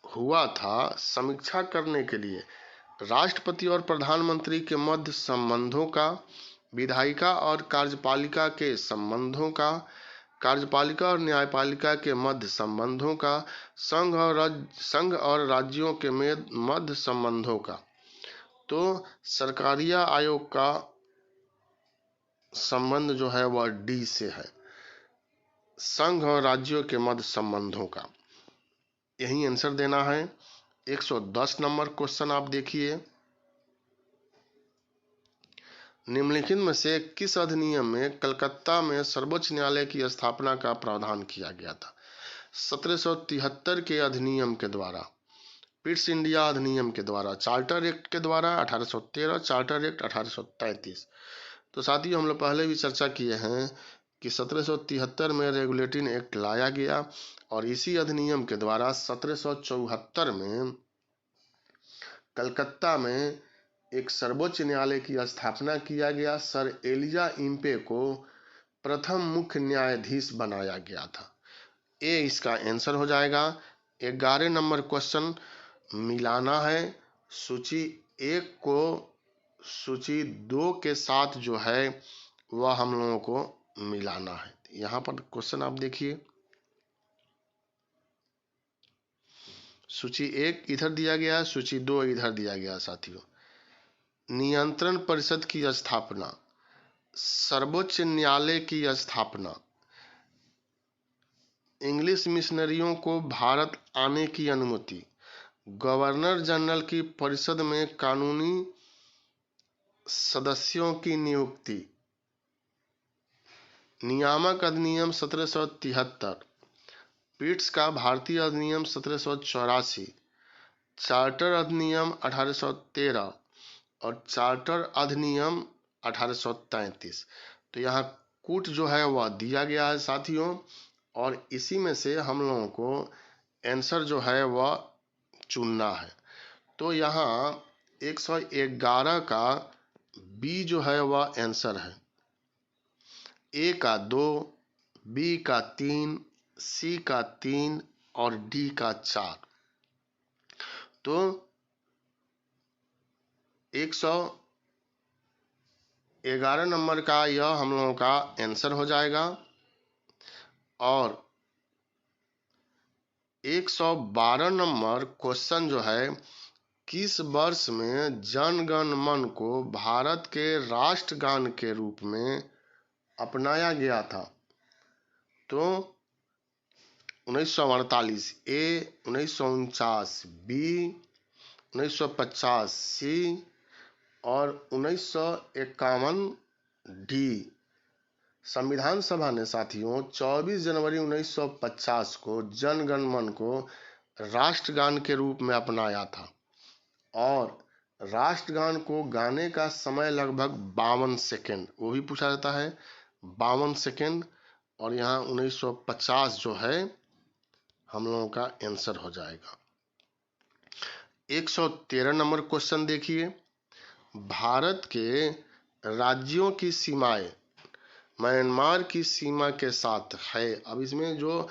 हुआ था समीक्षा करने के लिए राष्ट्रपति और प्रधानमंत्री के मध्य संबंधों का, विधायिका और कार्यपालिका के संबंधों का, कार्यपालिका और न्यायपालिका के मध्य संबंधों का, संघ और राज्यों के मध्य संबंधों का। तो सरकारिया आयोग का संबंध जो है वह डी से है, संघ और राज्यों के मध्य संबंधों का। यही आंसर देना है। 110 नंबर क्वेश्चन आप देखिए, निम्नलिखित में से किस अधिनियम में कलकत्ता में सर्वोच्च न्यायालय की स्थापना का प्रावधान किया गया था? 1773 के अधिनियम के द्वारा, पिट्स इंडिया अधिनियम के द्वारा, चार्टर एक्ट के द्वारा 1813, चार्टर एक्ट 1833। तो साथियों, हम लोग पहले भी चर्चा किए हैं कि 1773 में रेगुलेटिंग एक्ट लाया गया और इसी अधिनियम के द्वारा 1774 में कलकत्ता में एक सर्वोच्च न्यायालय की स्थापना किया गया। सर एलिजा इम्पे को प्रथम मुख्य न्यायाधीश बनाया गया था। ए इसका आंसर हो जाएगा। 11 नंबर क्वेश्चन मिलाना है सूची 1 को सूची 2 के साथ जो है वह हम लोगों को मिलाना है। यहाँ पर क्वेश्चन आप देखिए, सूची 1 इधर दिया गया, सूची 2 इधर दिया गया। साथियों, नियंत्रण परिषद की स्थापना, सर्वोच्च न्यायालय की स्थापना, इंग्लिश मिशनरियों को भारत आने की अनुमति, गवर्नर जनरल की परिषद में कानूनी सदस्यों की नियुक्ति, नियामक अधिनियम 1773, पिट्स का भारतीय अधिनियम 1784, चार्टर अधिनियम 1813 और चार्टर अधिनियम 1833। तो यहाँ कूट जो है वह दिया गया है साथियों, और इसी में से हम लोगों को आंसर जो है वह चुनना है। तो यहाँ 111 का बी जो है वह आंसर है। ए का 2, बी का 3, सी का 3 और डी का 4। तो 111 नंबर का यह हम लोगों का आंसर हो जाएगा। और 112 नंबर क्वेश्चन जो है, किस वर्ष में जन गण मन को भारत के राष्ट्रगान के रूप में अपनाया गया था? तो 1948 ए, 1949 बी, 1950 सी और 1951 डी। संविधान सभा ने साथियों 24 जनवरी 1950 को जन गण मन को राष्ट्रगान के रूप में अपनाया था और राष्ट्रगान को गाने का समय लगभग 52 सेकेंड, वो भी पूछा जाता है 52 सेकेंड। और यहाँ 1950 जो है हम लोगों का आंसर हो जाएगा। 113 नंबर क्वेश्चन देखिए, भारत के राज्यों की सीमाएं म्यांमार की सीमा के साथ है। अब इसमें जो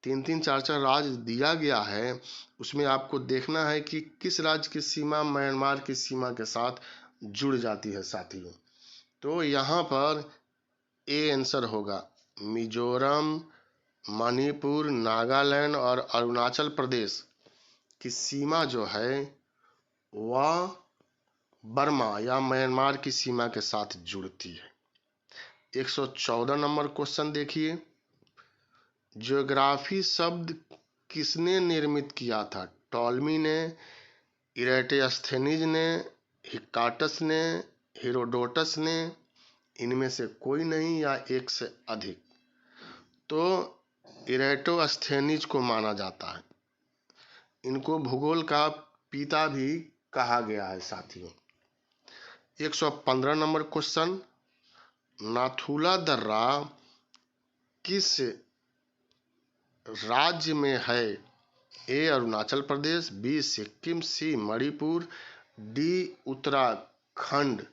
3-3, 4-4 राज्य दिया गया है उसमें आपको देखना है कि किस राज्य की सीमा म्यांमार की सीमा के साथ जुड़ जाती है साथियों। तो यहाँ पर ए आंसर होगा। मिजोरम, मणिपुर, नागालैंड और अरुणाचल प्रदेश की सीमा जो है वह बर्मा या म्यांमार की सीमा के साथ जुड़ती है। 114 नंबर क्वेश्चन देखिए, ज्योग्राफी शब्द किसने निर्मित किया था? टॉलमी ने, इरेटोस्थेनीज ने, हिक्काटस ने, हेरोडोटस ने, इनमें से कोई नहीं या एक से अधिक? तो इरेटोस्थेनीज को माना जाता है। इनको भूगोल का पिता भी कहा गया है साथियों। 115 नंबर क्वेश्चन, नाथुला दर्रा किस राज्य में है? ए अरुणाचल प्रदेश, बी सिक्किम, सी मणिपुर, डी उत्तराखंड।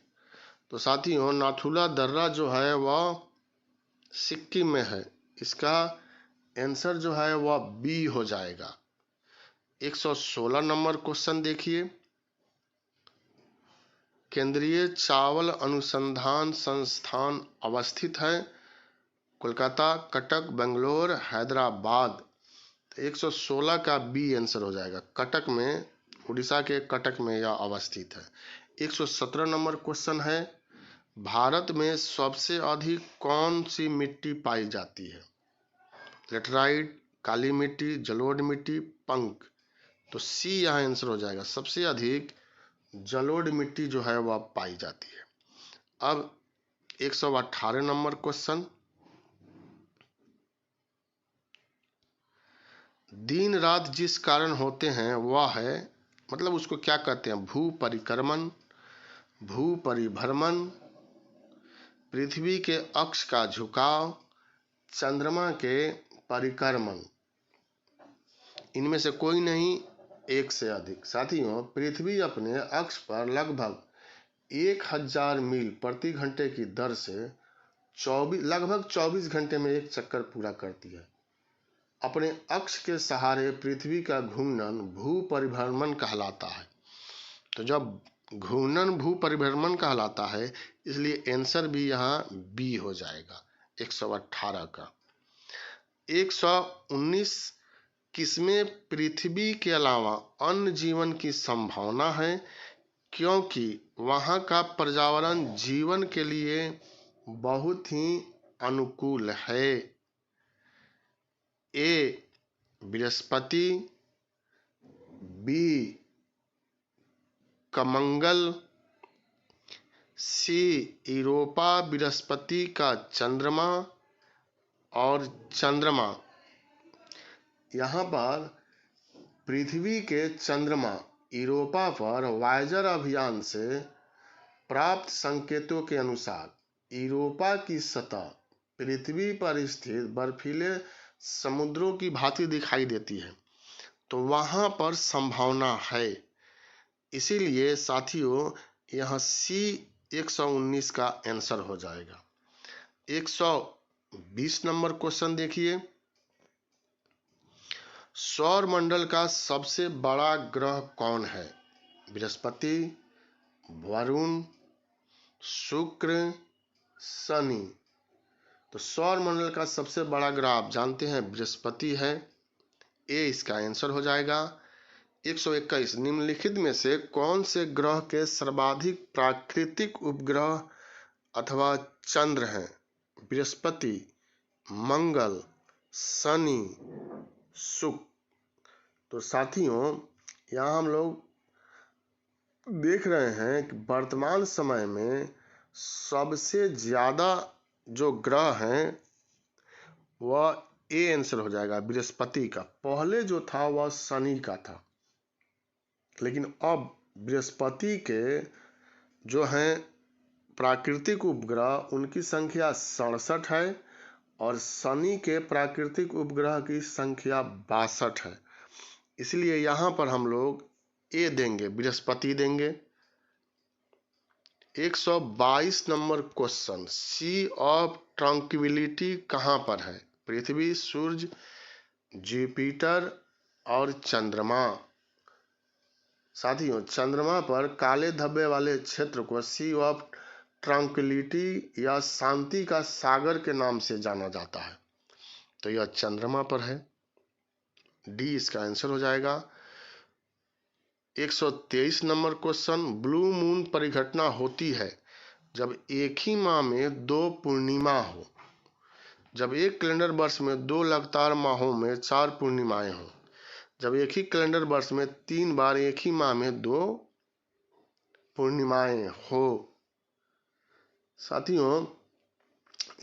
तो साथियों नाथुला दर्रा जो है वह सिक्किम में है। इसका आंसर जो है वह बी हो जाएगा। 116 नंबर क्वेश्चन देखिए, केंद्रीय चावल अनुसंधान संस्थान अवस्थित है कोलकाता, कटक, बेंगलोर, हैदराबाद। 116 का बी आंसर हो जाएगा। कटक में, उड़ीसा के कटक में यह अवस्थित है। 117 नंबर क्वेश्चन है, भारत में सबसे अधिक कौन सी मिट्टी पाई जाती है? लेटराइट, काली मिट्टी, जलोढ़ मिट्टी, पंक। तो सी यहाँ आंसर हो जाएगा। सबसे अधिक जलोढ़ मिट्टी जो है वह पाई जाती है। अब 118 नंबर क्वेश्चन, दिन रात जिस कारण होते हैं वह है, मतलब उसको क्या कहते हैं? भू परिक्रमण, भू परिभ्रमण, पृथ्वी के अक्ष का झुकाव, चंद्रमा के परिक्रमण। इनमें से कोई नहीं, एक से अधिक। साथियों पृथ्वी अपने अक्ष पर लगभग 1000 मील प्रति घंटे की दर से लगभग 24 घंटे में एक चक्कर पूरा करती है। अपने अक्ष के सहारे पृथ्वी का घूर्णन भू परिभ्रमण कहलाता है। तो जब घूर्णन भू परिभ्रमण कहलाता है, इसलिए आंसर भी यहाँ बी हो जाएगा 118 का। 119, किसमें पृथ्वी के अलावा अन्य जीवन की संभावना है क्योंकि वहाँ का पर्यावरण जीवन के लिए बहुत ही अनुकूल है? ए बृहस्पति, बी कमंगल, सी यूरोपा बृहस्पति का चंद्रमा और चंद्रमा। यहाँ पर पृथ्वी के चंद्रमा यूरोपा पर वायेजर अभियान से प्राप्त संकेतों के अनुसार यूरोपा की सतह पृथ्वी पर स्थित बर्फीले समुद्रों की भांति दिखाई देती है, तो वहां पर संभावना है। इसीलिए साथियों यह सी 119 का आंसर हो जाएगा। 120 नंबर क्वेश्चन देखिए, सौर मंडल का सबसे बड़ा ग्रह कौन है? बृहस्पति, वरुण, शुक्र, शनि। तो सौर मंडल का सबसे बड़ा ग्रह आप जानते हैं बृहस्पति है। ए इसका आंसर हो जाएगा। 121, निम्नलिखित में से कौन से ग्रह के सर्वाधिक प्राकृतिक उपग्रह अथवा चंद्र हैं? बृहस्पति, मंगल, शनि, शुक्र। तो साथियों यहाँ हम लोग देख रहे हैं कि वर्तमान समय में सबसे ज्यादा जो ग्रह हैं वह ए आंसर हो जाएगा बृहस्पति का। पहले जो था वह शनि का था, लेकिन अब बृहस्पति के जो हैं प्राकृतिक उपग्रह उनकी संख्या 67 है और शनि के प्राकृतिक उपग्रह की संख्या 62 है। इसलिए यहाँ पर हम लोग ए देंगे, बृहस्पति देंगे। 122 number question, C of tranquillity कहाँ पर है? पृथ्वी, सूर्य, जुपिटर और चंद्रमा। साथियों चंद्रमा पर काले धब्बे वाले क्षेत्र को सी ऑफ ट्रंक्विलिटी या शांति का सागर के नाम से जाना जाता है, तो यह चंद्रमा पर है। डी इसका आंसर हो जाएगा। 123 नंबर क्वेश्चन, ब्लू मून परिघटना होती है जब एक ही माह में 2 पूर्णिमा हो, जब एक कैलेंडर वर्ष में 2 लगातार माहों में 4 पूर्णिमाएं हों, जब एक ही कैलेंडर वर्ष में 3 बार एक ही माह में 2 पूर्णिमाएं हो। साथियों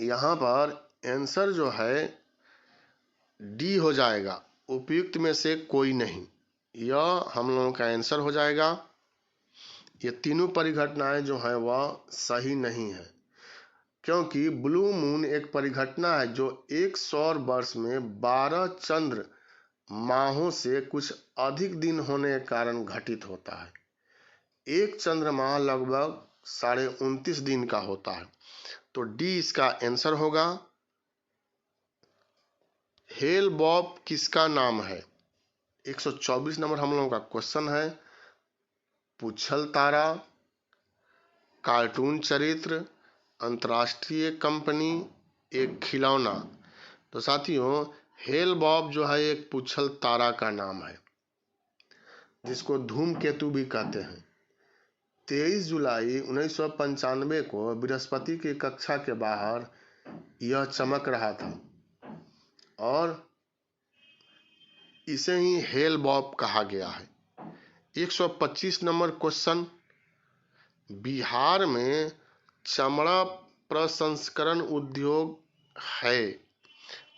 यहाँ पर आंसर जो है डी हो जाएगा, उपयुक्त में से कोई नहीं। यह हम लोगों का आंसर हो जाएगा। ये तीनों परिघटनाएं जो हैं वह सही नहीं है, क्योंकि ब्लू मून एक परिघटना है जो एक सौर वर्ष में 12 चंद्र माहों से कुछ अधिक दिन होने के कारण घटित होता है। एक चंद्रमा लगभग 29.5 दिन का होता है। तो डी इसका आंसर होगा। हेल बॉब किसका नाम है? 124 नंबर हम लोगों का क्वेश्चन है। पुच्छल तारा, कार्टून चरित्र, अंतर्राष्ट्रीय कंपनी, एक खिलौना। तो साथियों, हेल बॉब जो है एक पुच्छल तारा का नाम है, जिसको धूमकेतु भी कहते हैं। 23 जुलाई 1995 को बृहस्पति की कक्षा के बाहर यह चमक रहा था और इसे ही हेल बॉब कहा गया है। 125 नंबर क्वेश्चन, बिहार में चमड़ा प्रसंस्करण उद्योग है।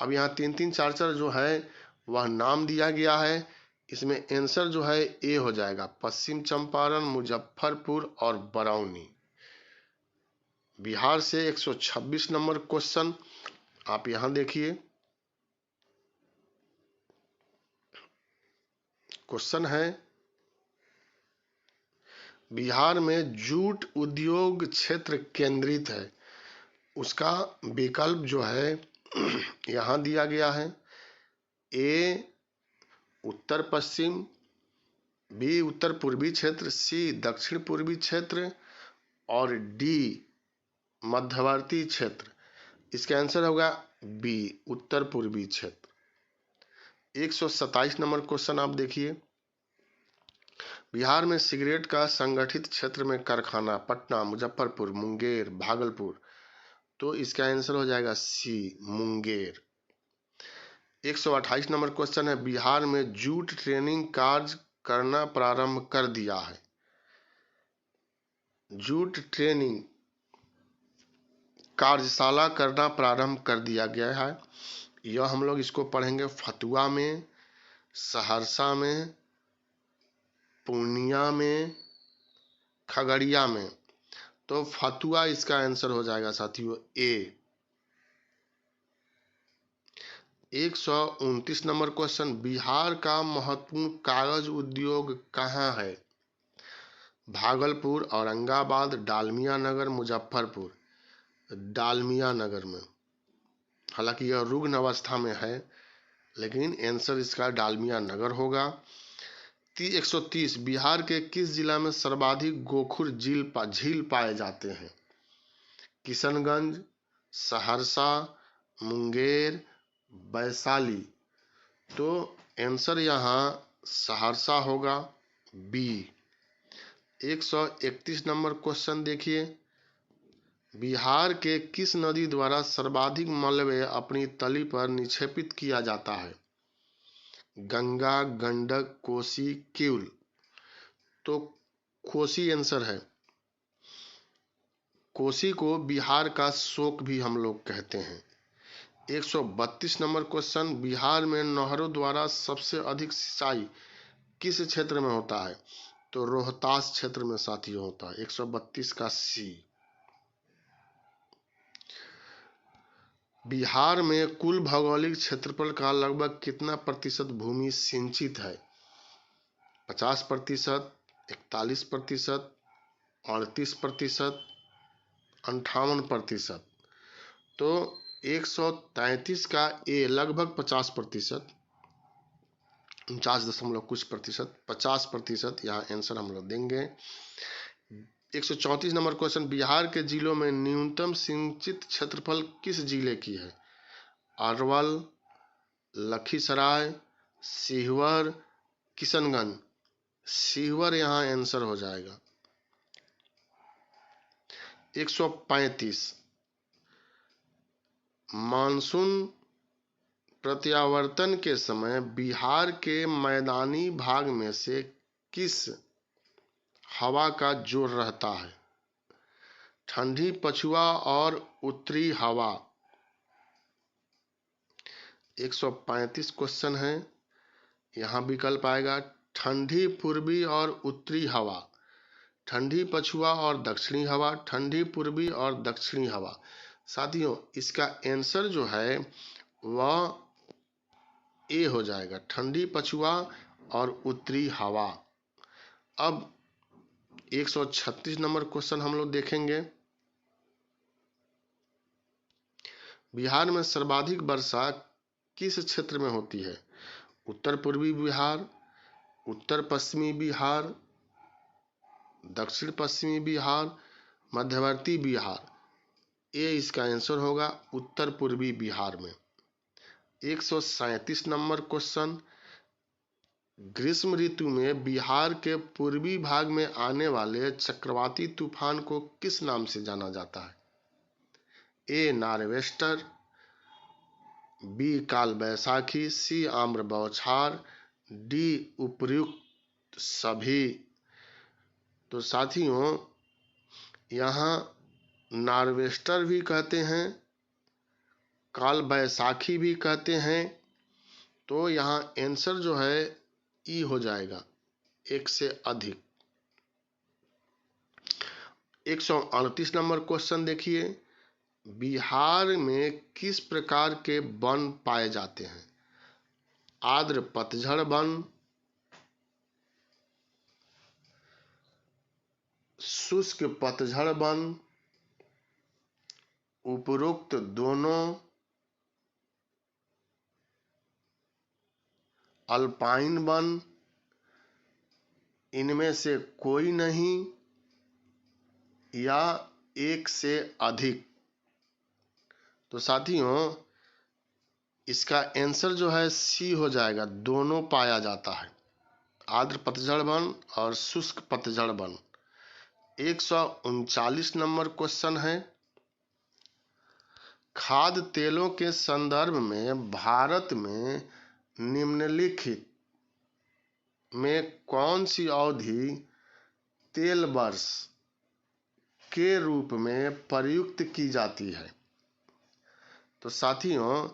अब यहाँ 3-3 4-4 जो है वह नाम दिया गया है। इसमें आंसर जो है ए हो जाएगा, पश्चिम चंपारण, मुजफ्फरपुर और बरौनी। बिहार से 126 नंबर क्वेश्चन आप यहां देखिए। क्वेश्चन है, बिहार में जूट उद्योग क्षेत्र केंद्रित है। उसका विकल्प जो है यहां दिया गया है। ए उत्तर पश्चिम, बी उत्तर पूर्वी क्षेत्र, सी दक्षिण पूर्वी क्षेत्र और डी मध्यवर्ती क्षेत्र। इसका आंसर होगा बी उत्तर पूर्वी क्षेत्र। 127 नंबर क्वेश्चन आप देखिए। बिहार में सिगरेट का संगठित क्षेत्र में कारखाना पटना, मुजफ्फरपुर, मुंगेर, भागलपुर। तो इसका आंसर हो जाएगा सी मुंगेर। 128 नंबर क्वेश्चन है, बिहार में जूट ट्रेनिंग कार्य करना प्रारंभ कर दिया है। जूट ट्रेनिंग कार्यशाला करना प्रारंभ कर दिया गया है। यह हम लोग इसको पढ़ेंगे फतुआ में, सहरसा में, पूर्णिया में, खगड़िया में। तो फतुआ इसका आंसर हो जाएगा साथियों ए। 129 नंबर क्वेश्चन, बिहार का महत्वपूर्ण कागज उद्योग कहाँ है? भागलपुर, औरंगाबाद, डालमिया नगर, मुजफ्फरपुर। डालमिया नगर में, हालांकि यह रुग्ण अवस्था में है, लेकिन आंसर इसका डालमिया नगर होगा। 130, बिहार के किस जिला में सर्वाधिक गोखुर झील पाए जाते हैं? किशनगंज, सहरसा, मुंगेर, वैशाली। तो आंसर यहाँ सहरसा होगा, बी। 131 नंबर क्वेश्चन देखिए, बिहार के किस नदी द्वारा सर्वाधिक मलबे अपनी तली पर निक्षेपित किया जाता है? गंगा, गंडक, कोसी, क्यूल। तो कोसी आंसर है। कोसी को बिहार का शोक भी हम लोग कहते हैं। 132 नंबर क्वेश्चन, बिहार में नहरों द्वारा सबसे अधिक सिंचाई किस क्षेत्र में होता है? तो रोहतास क्षेत्र में साथियों होता है। 132 का सी। बिहार में कुल भौगोलिक क्षेत्रफल का लगभग कितना प्रतिशत भूमि सिंचित है? 50%, 41%, 38%, 58%। तो 133 का ए लगभग 50%, 49 कुछ प्रतिशत, 50% यहाँ आंसर हम लोग देंगे। 134 नंबर क्वेश्चन, बिहार के जिलों में न्यूनतम सिंचित क्षेत्रफल किस जिले की है? अरवल, लखीसराय, सीहोर, किशनगंज। सीहोर यहाँ आंसर हो जाएगा। 135, मानसून प्रत्यावर्तन के समय बिहार के मैदानी भाग में से किस हवा का जोर रहता है? ठंडी पछुआ और उत्तरी हवा। 135 क्वेश्चन है, यहाँ विकल्प आएगा ठंडी पूर्वी और उत्तरी हवा। ठंडी पछुआ और दक्षिणी हवा, ठंडी पूर्वी और दक्षिणी हवा। साथियों, इसका आंसर जो है वह ए हो जाएगा, ठंडी पछुआ और उत्तरी हवा। अब 136 नंबर क्वेश्चन हम लोग देखेंगे। बिहार में सर्वाधिक वर्षा किस क्षेत्र में होती है? उत्तर पूर्वी बिहार, उत्तर पश्चिमी बिहार, दक्षिण पश्चिमी बिहार, मध्यवर्ती बिहार। ये इसका आंसर होगा उत्तर पूर्वी बिहार में। 137 नंबर क्वेश्चन, ग्रीष्म ऋतु में बिहार के पूर्वी भाग में आने वाले चक्रवाती तूफान को किस नाम से जाना जाता है? ए नार्वेस्टर, बी काल बैसाखी, सी आम्र बौछार, डी उपर्युक्त सभी। तो साथियों, यहाँ नार्वेस्टर भी कहते हैं, काल बैसाखी भी कहते हैं। तो यहाँ आंसर जो है ई हो जाएगा, एक से अधिक। 138 नंबर क्वेश्चन देखिए, बिहार में किस प्रकार के वन पाए जाते हैं? आर्द्र पतझड़ वन, शुष्क पतझड़ वन, उपरोक्त दोनों, अल्पाइन वन, इनमें से कोई नहीं, या एक से अधिक। तो साथियों, इसका आंसर जो है सी हो जाएगा, दोनों पाया जाता है, आर्द्र पतझड़ वन और शुष्क पतझड़ वन। 139 नंबर क्वेश्चन है, खाद्य तेलों के संदर्भ में भारत में निम्नलिखित में कौन सी अवधि तेल वर्ष के रूप में प्रयुक्त की जाती है? तो साथियों,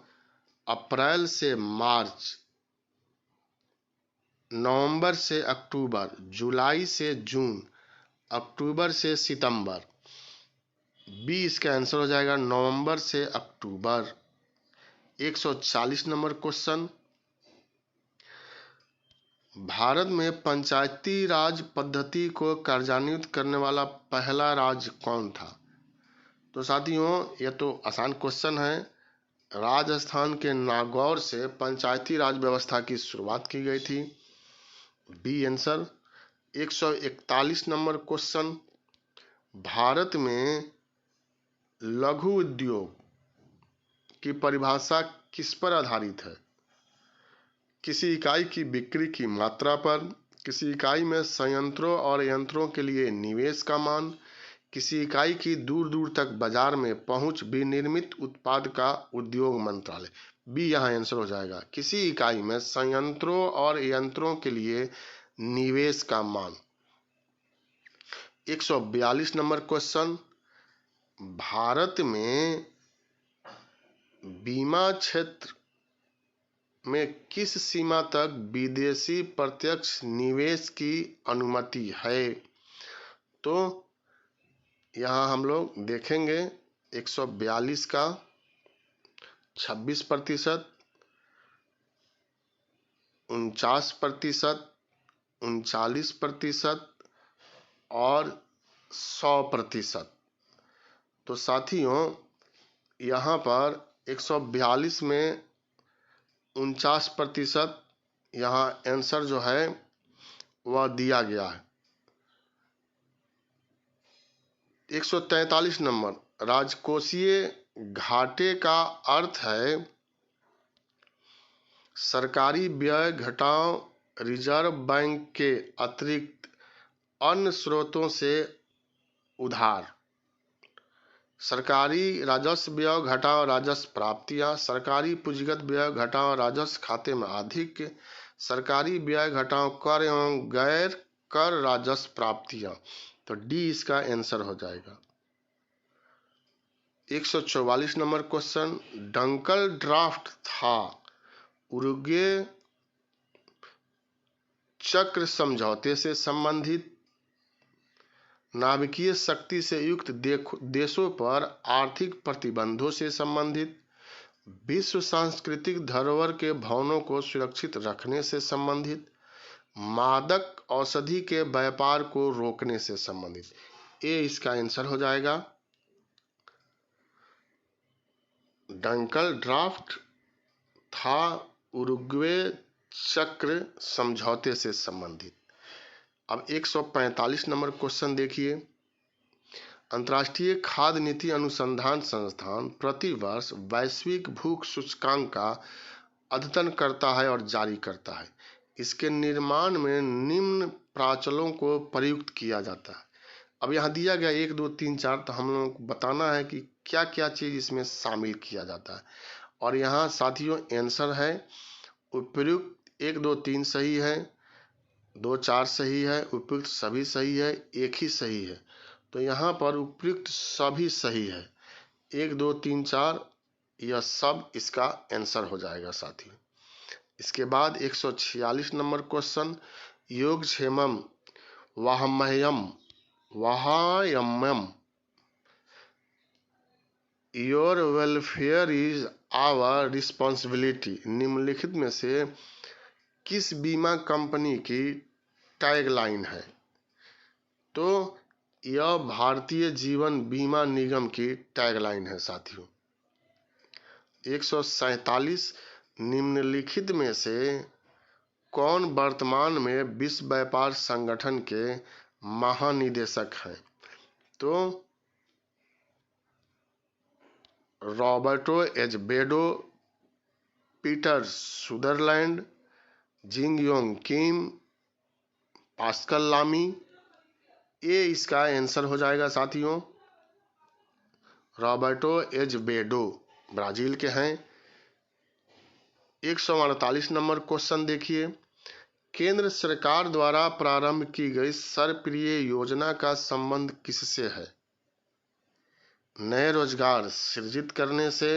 अप्रैल से मार्च, नवंबर से अक्टूबर, जुलाई से जून, अक्टूबर से सितंबर। बी इसका आंसर हो जाएगा, नवंबर से अक्टूबर। 140 नंबर क्वेश्चन, भारत में पंचायती राज पद्धति को कार्यान्वित करने वाला पहला राज्य कौन था? तो साथियों, यह तो आसान क्वेश्चन है। राजस्थान के नागौर से पंचायती राज व्यवस्था की शुरुआत की गई थी, B answer. 141 number question, Bharat में लघु उद्योग की परिभाषा किस पर आधारित है? किसी इकाई की बिक्री की मात्रा पर, किसी इकाई में संयंत्रों और यंत्रों के लिए निवेश का मान, किसी इकाई की दूर दूर तक बाजार में पहुंच, विनिर्मित उत्पाद का उद्योग मंत्रालय। बी यहाँ आंसर हो जाएगा, किसी इकाई में संयंत्रों और यंत्रों के लिए निवेश का मान। 142 नंबर क्वेश्चन, भारत में बीमा क्षेत्र में किस सीमा तक विदेशी प्रत्यक्ष निवेश की अनुमति है? तो यहाँ हम लोग देखेंगे 142 का 26%, 49%, 39% और 100%। तो साथियों, यहाँ पर 142 में 49% यहाँ आंसर जो है वह दिया गया है। 143 नंबर, राजकोषीय घाटे का अर्थ है सरकारी व्यय घटाव रिजर्व बैंक के अतिरिक्त अन्य स्रोतों से उधार। सरकारी राजस्व व्यय घटाव राजस्व प्राप्तियां, सरकारी पूंजीगत व्यय घटाव राजस्व खाते में अधिक, सरकारी व्यय घटाव कर एवं गैर कर राजस्व प्राप्तियां। तो डी इसका आंसर हो जाएगा। 144 नंबर क्वेश्चन, डंकल ड्राफ्ट था उरुग्वे चक्र समझौते से संबंधित, नाभिकीय शक्ति से युक्त देशों पर आर्थिक प्रतिबंधों से संबंधित, विश्व सांस्कृतिक धरोहर के भवनों को सुरक्षित रखने से संबंधित, मादक औषधि के व्यापार को रोकने से संबंधित। ये इसका आंसर हो जाएगा। डंकल ड्राफ्ट था उरुग्वे चक्र समझौते से संबंधित। अब 145 नंबर क्वेश्चन देखिए। अंतर्राष्ट्रीय खाद्य नीति अनुसंधान संस्थान प्रतिवर्ष वैश्विक भूख सूचकांक का अद्यतन करता है और जारी करता है। इसके निर्माण में निम्न प्राचलों को प्रयुक्त किया जाता है। अब यहाँ दिया गया 1 2 3 4, तो हम लोगों को बताना है कि क्या क्या चीज इसमें शामिल किया जाता है। और यहाँ साथियों आंसर है उपयुक्त 1 2 3 सही है, 2 4 सही है, उपयुक्त सभी सही है, एक ही सही है। तो यहाँ पर उपयुक्त सभी सही है, 1 2 3 4 यह सब इसका आंसर हो जाएगा साथियों। इसके बाद 146 नंबर क्वेश्चन, योगक्षेमम वाह्यमम your welfare is our responsibility निम्नलिखित में से किस बीमा कंपनी की टैगलाइन है? तो यह भारतीय जीवन बीमा निगम की टैगलाइन है साथियों। 147 निम्नलिखित में से कौन वर्तमान में विश्व व्यापार संगठन के महानिदेशक हैं? तो रॉबर्टो एजबेडो, पीटर सुदरलैंड, जिंग योंग किम, पास्कल लामी। ये इसका आंसर हो जाएगा साथियों। रॉबर्टो एजबेडो ब्राजील के हैं। 148 नंबर क्वेश्चन देखिए। केंद्र सरकार द्वारा प्रारंभ की गई सर्वप्रिय योजना का संबंध किससे है? नए रोजगार सृजित करने से,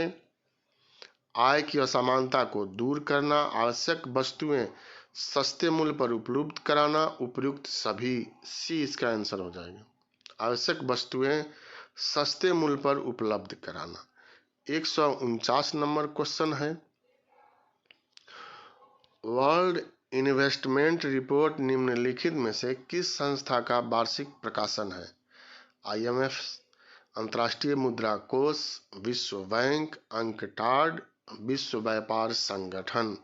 आय की असमानता को दूर करना, आवश्यक वस्तुएं सस्ते मूल्य पर उपलब्ध कराना, उपयुक्त सभी। सी इसका आंसर हो जाएगा। आवश्यक वस्तुएं सस्ते मूल्य पर उपलब्ध कराना। 149 नंबर क्वेश्चन है। वर्ल्ड इन्वेस्टमेंट रिपोर्ट निम्नलिखित में से किस संस्था का वार्षिक प्रकाशन है? IMF, अंतर्राष्ट्रीय मुद्रा कोष, विश्व बैंक, अंकटाड, विश्व व्यापार संगठन।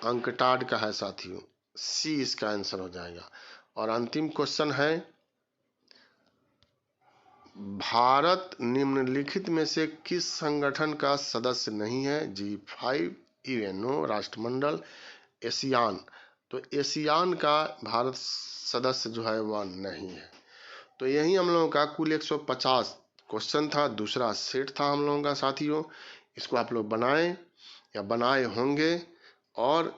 अंकटाड का है साथियों। सी इसका आंसर हो जाएगा। और अंतिम क्वेश्चन है, भारत निम्नलिखित में से किस संगठन का सदस्य नहीं है? G5, UNO, राष्ट्रमंडल, एशियान। तो एशियान का भारत सदस्य जो है वह नहीं है। तो यही हम लोगों का कुल 150 क्वेश्चन था, दूसरा सेट था हम लोगों का साथियों। इसको आप लोग बनाएं या बनाए होंगे और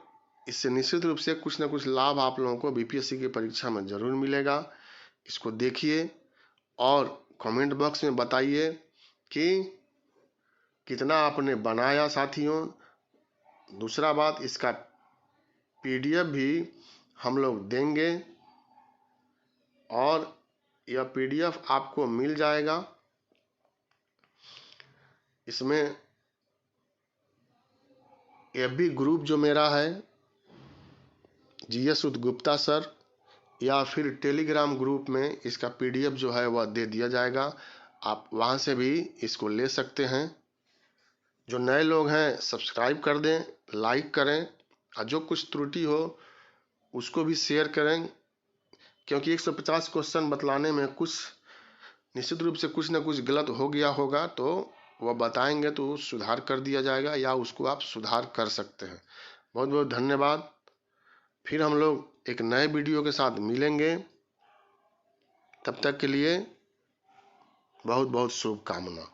इससे निश्चित रूप से कुछ ना कुछ लाभ आप लोगों को BPSC की परीक्षा में जरूर मिलेगा। इसको देखिए और कमेंट बॉक्स में बताइए कि कितना आपने बनाया साथियों। दूसरा बात, इसका PDF भी हम लोग देंगे और यह PDF आपको मिल जाएगा। इसमें FB ग्रुप जो मेरा है GS गुप्ता सर, या फिर टेलीग्राम ग्रुप में इसका PDF जो है वह दे दिया जाएगा। आप वहां से भी इसको ले सकते हैं। जो नए लोग हैं सब्सक्राइब कर दें, लाइक करें और जो कुछ त्रुटि हो उसको भी शेयर करें, क्योंकि 150 क्वेश्चन बतलाने में कुछ निश्चित रूप से कुछ ना कुछ गलत हो गया होगा, तो वह बताएंगे तो सुधार कर दिया जाएगा या उसको आप सुधार कर सकते हैं। बहुत बहुत धन्यवाद। फिर हम लोग एक नए वीडियो के साथ मिलेंगे। तब तक के लिए बहुत बहुत शुभकामना।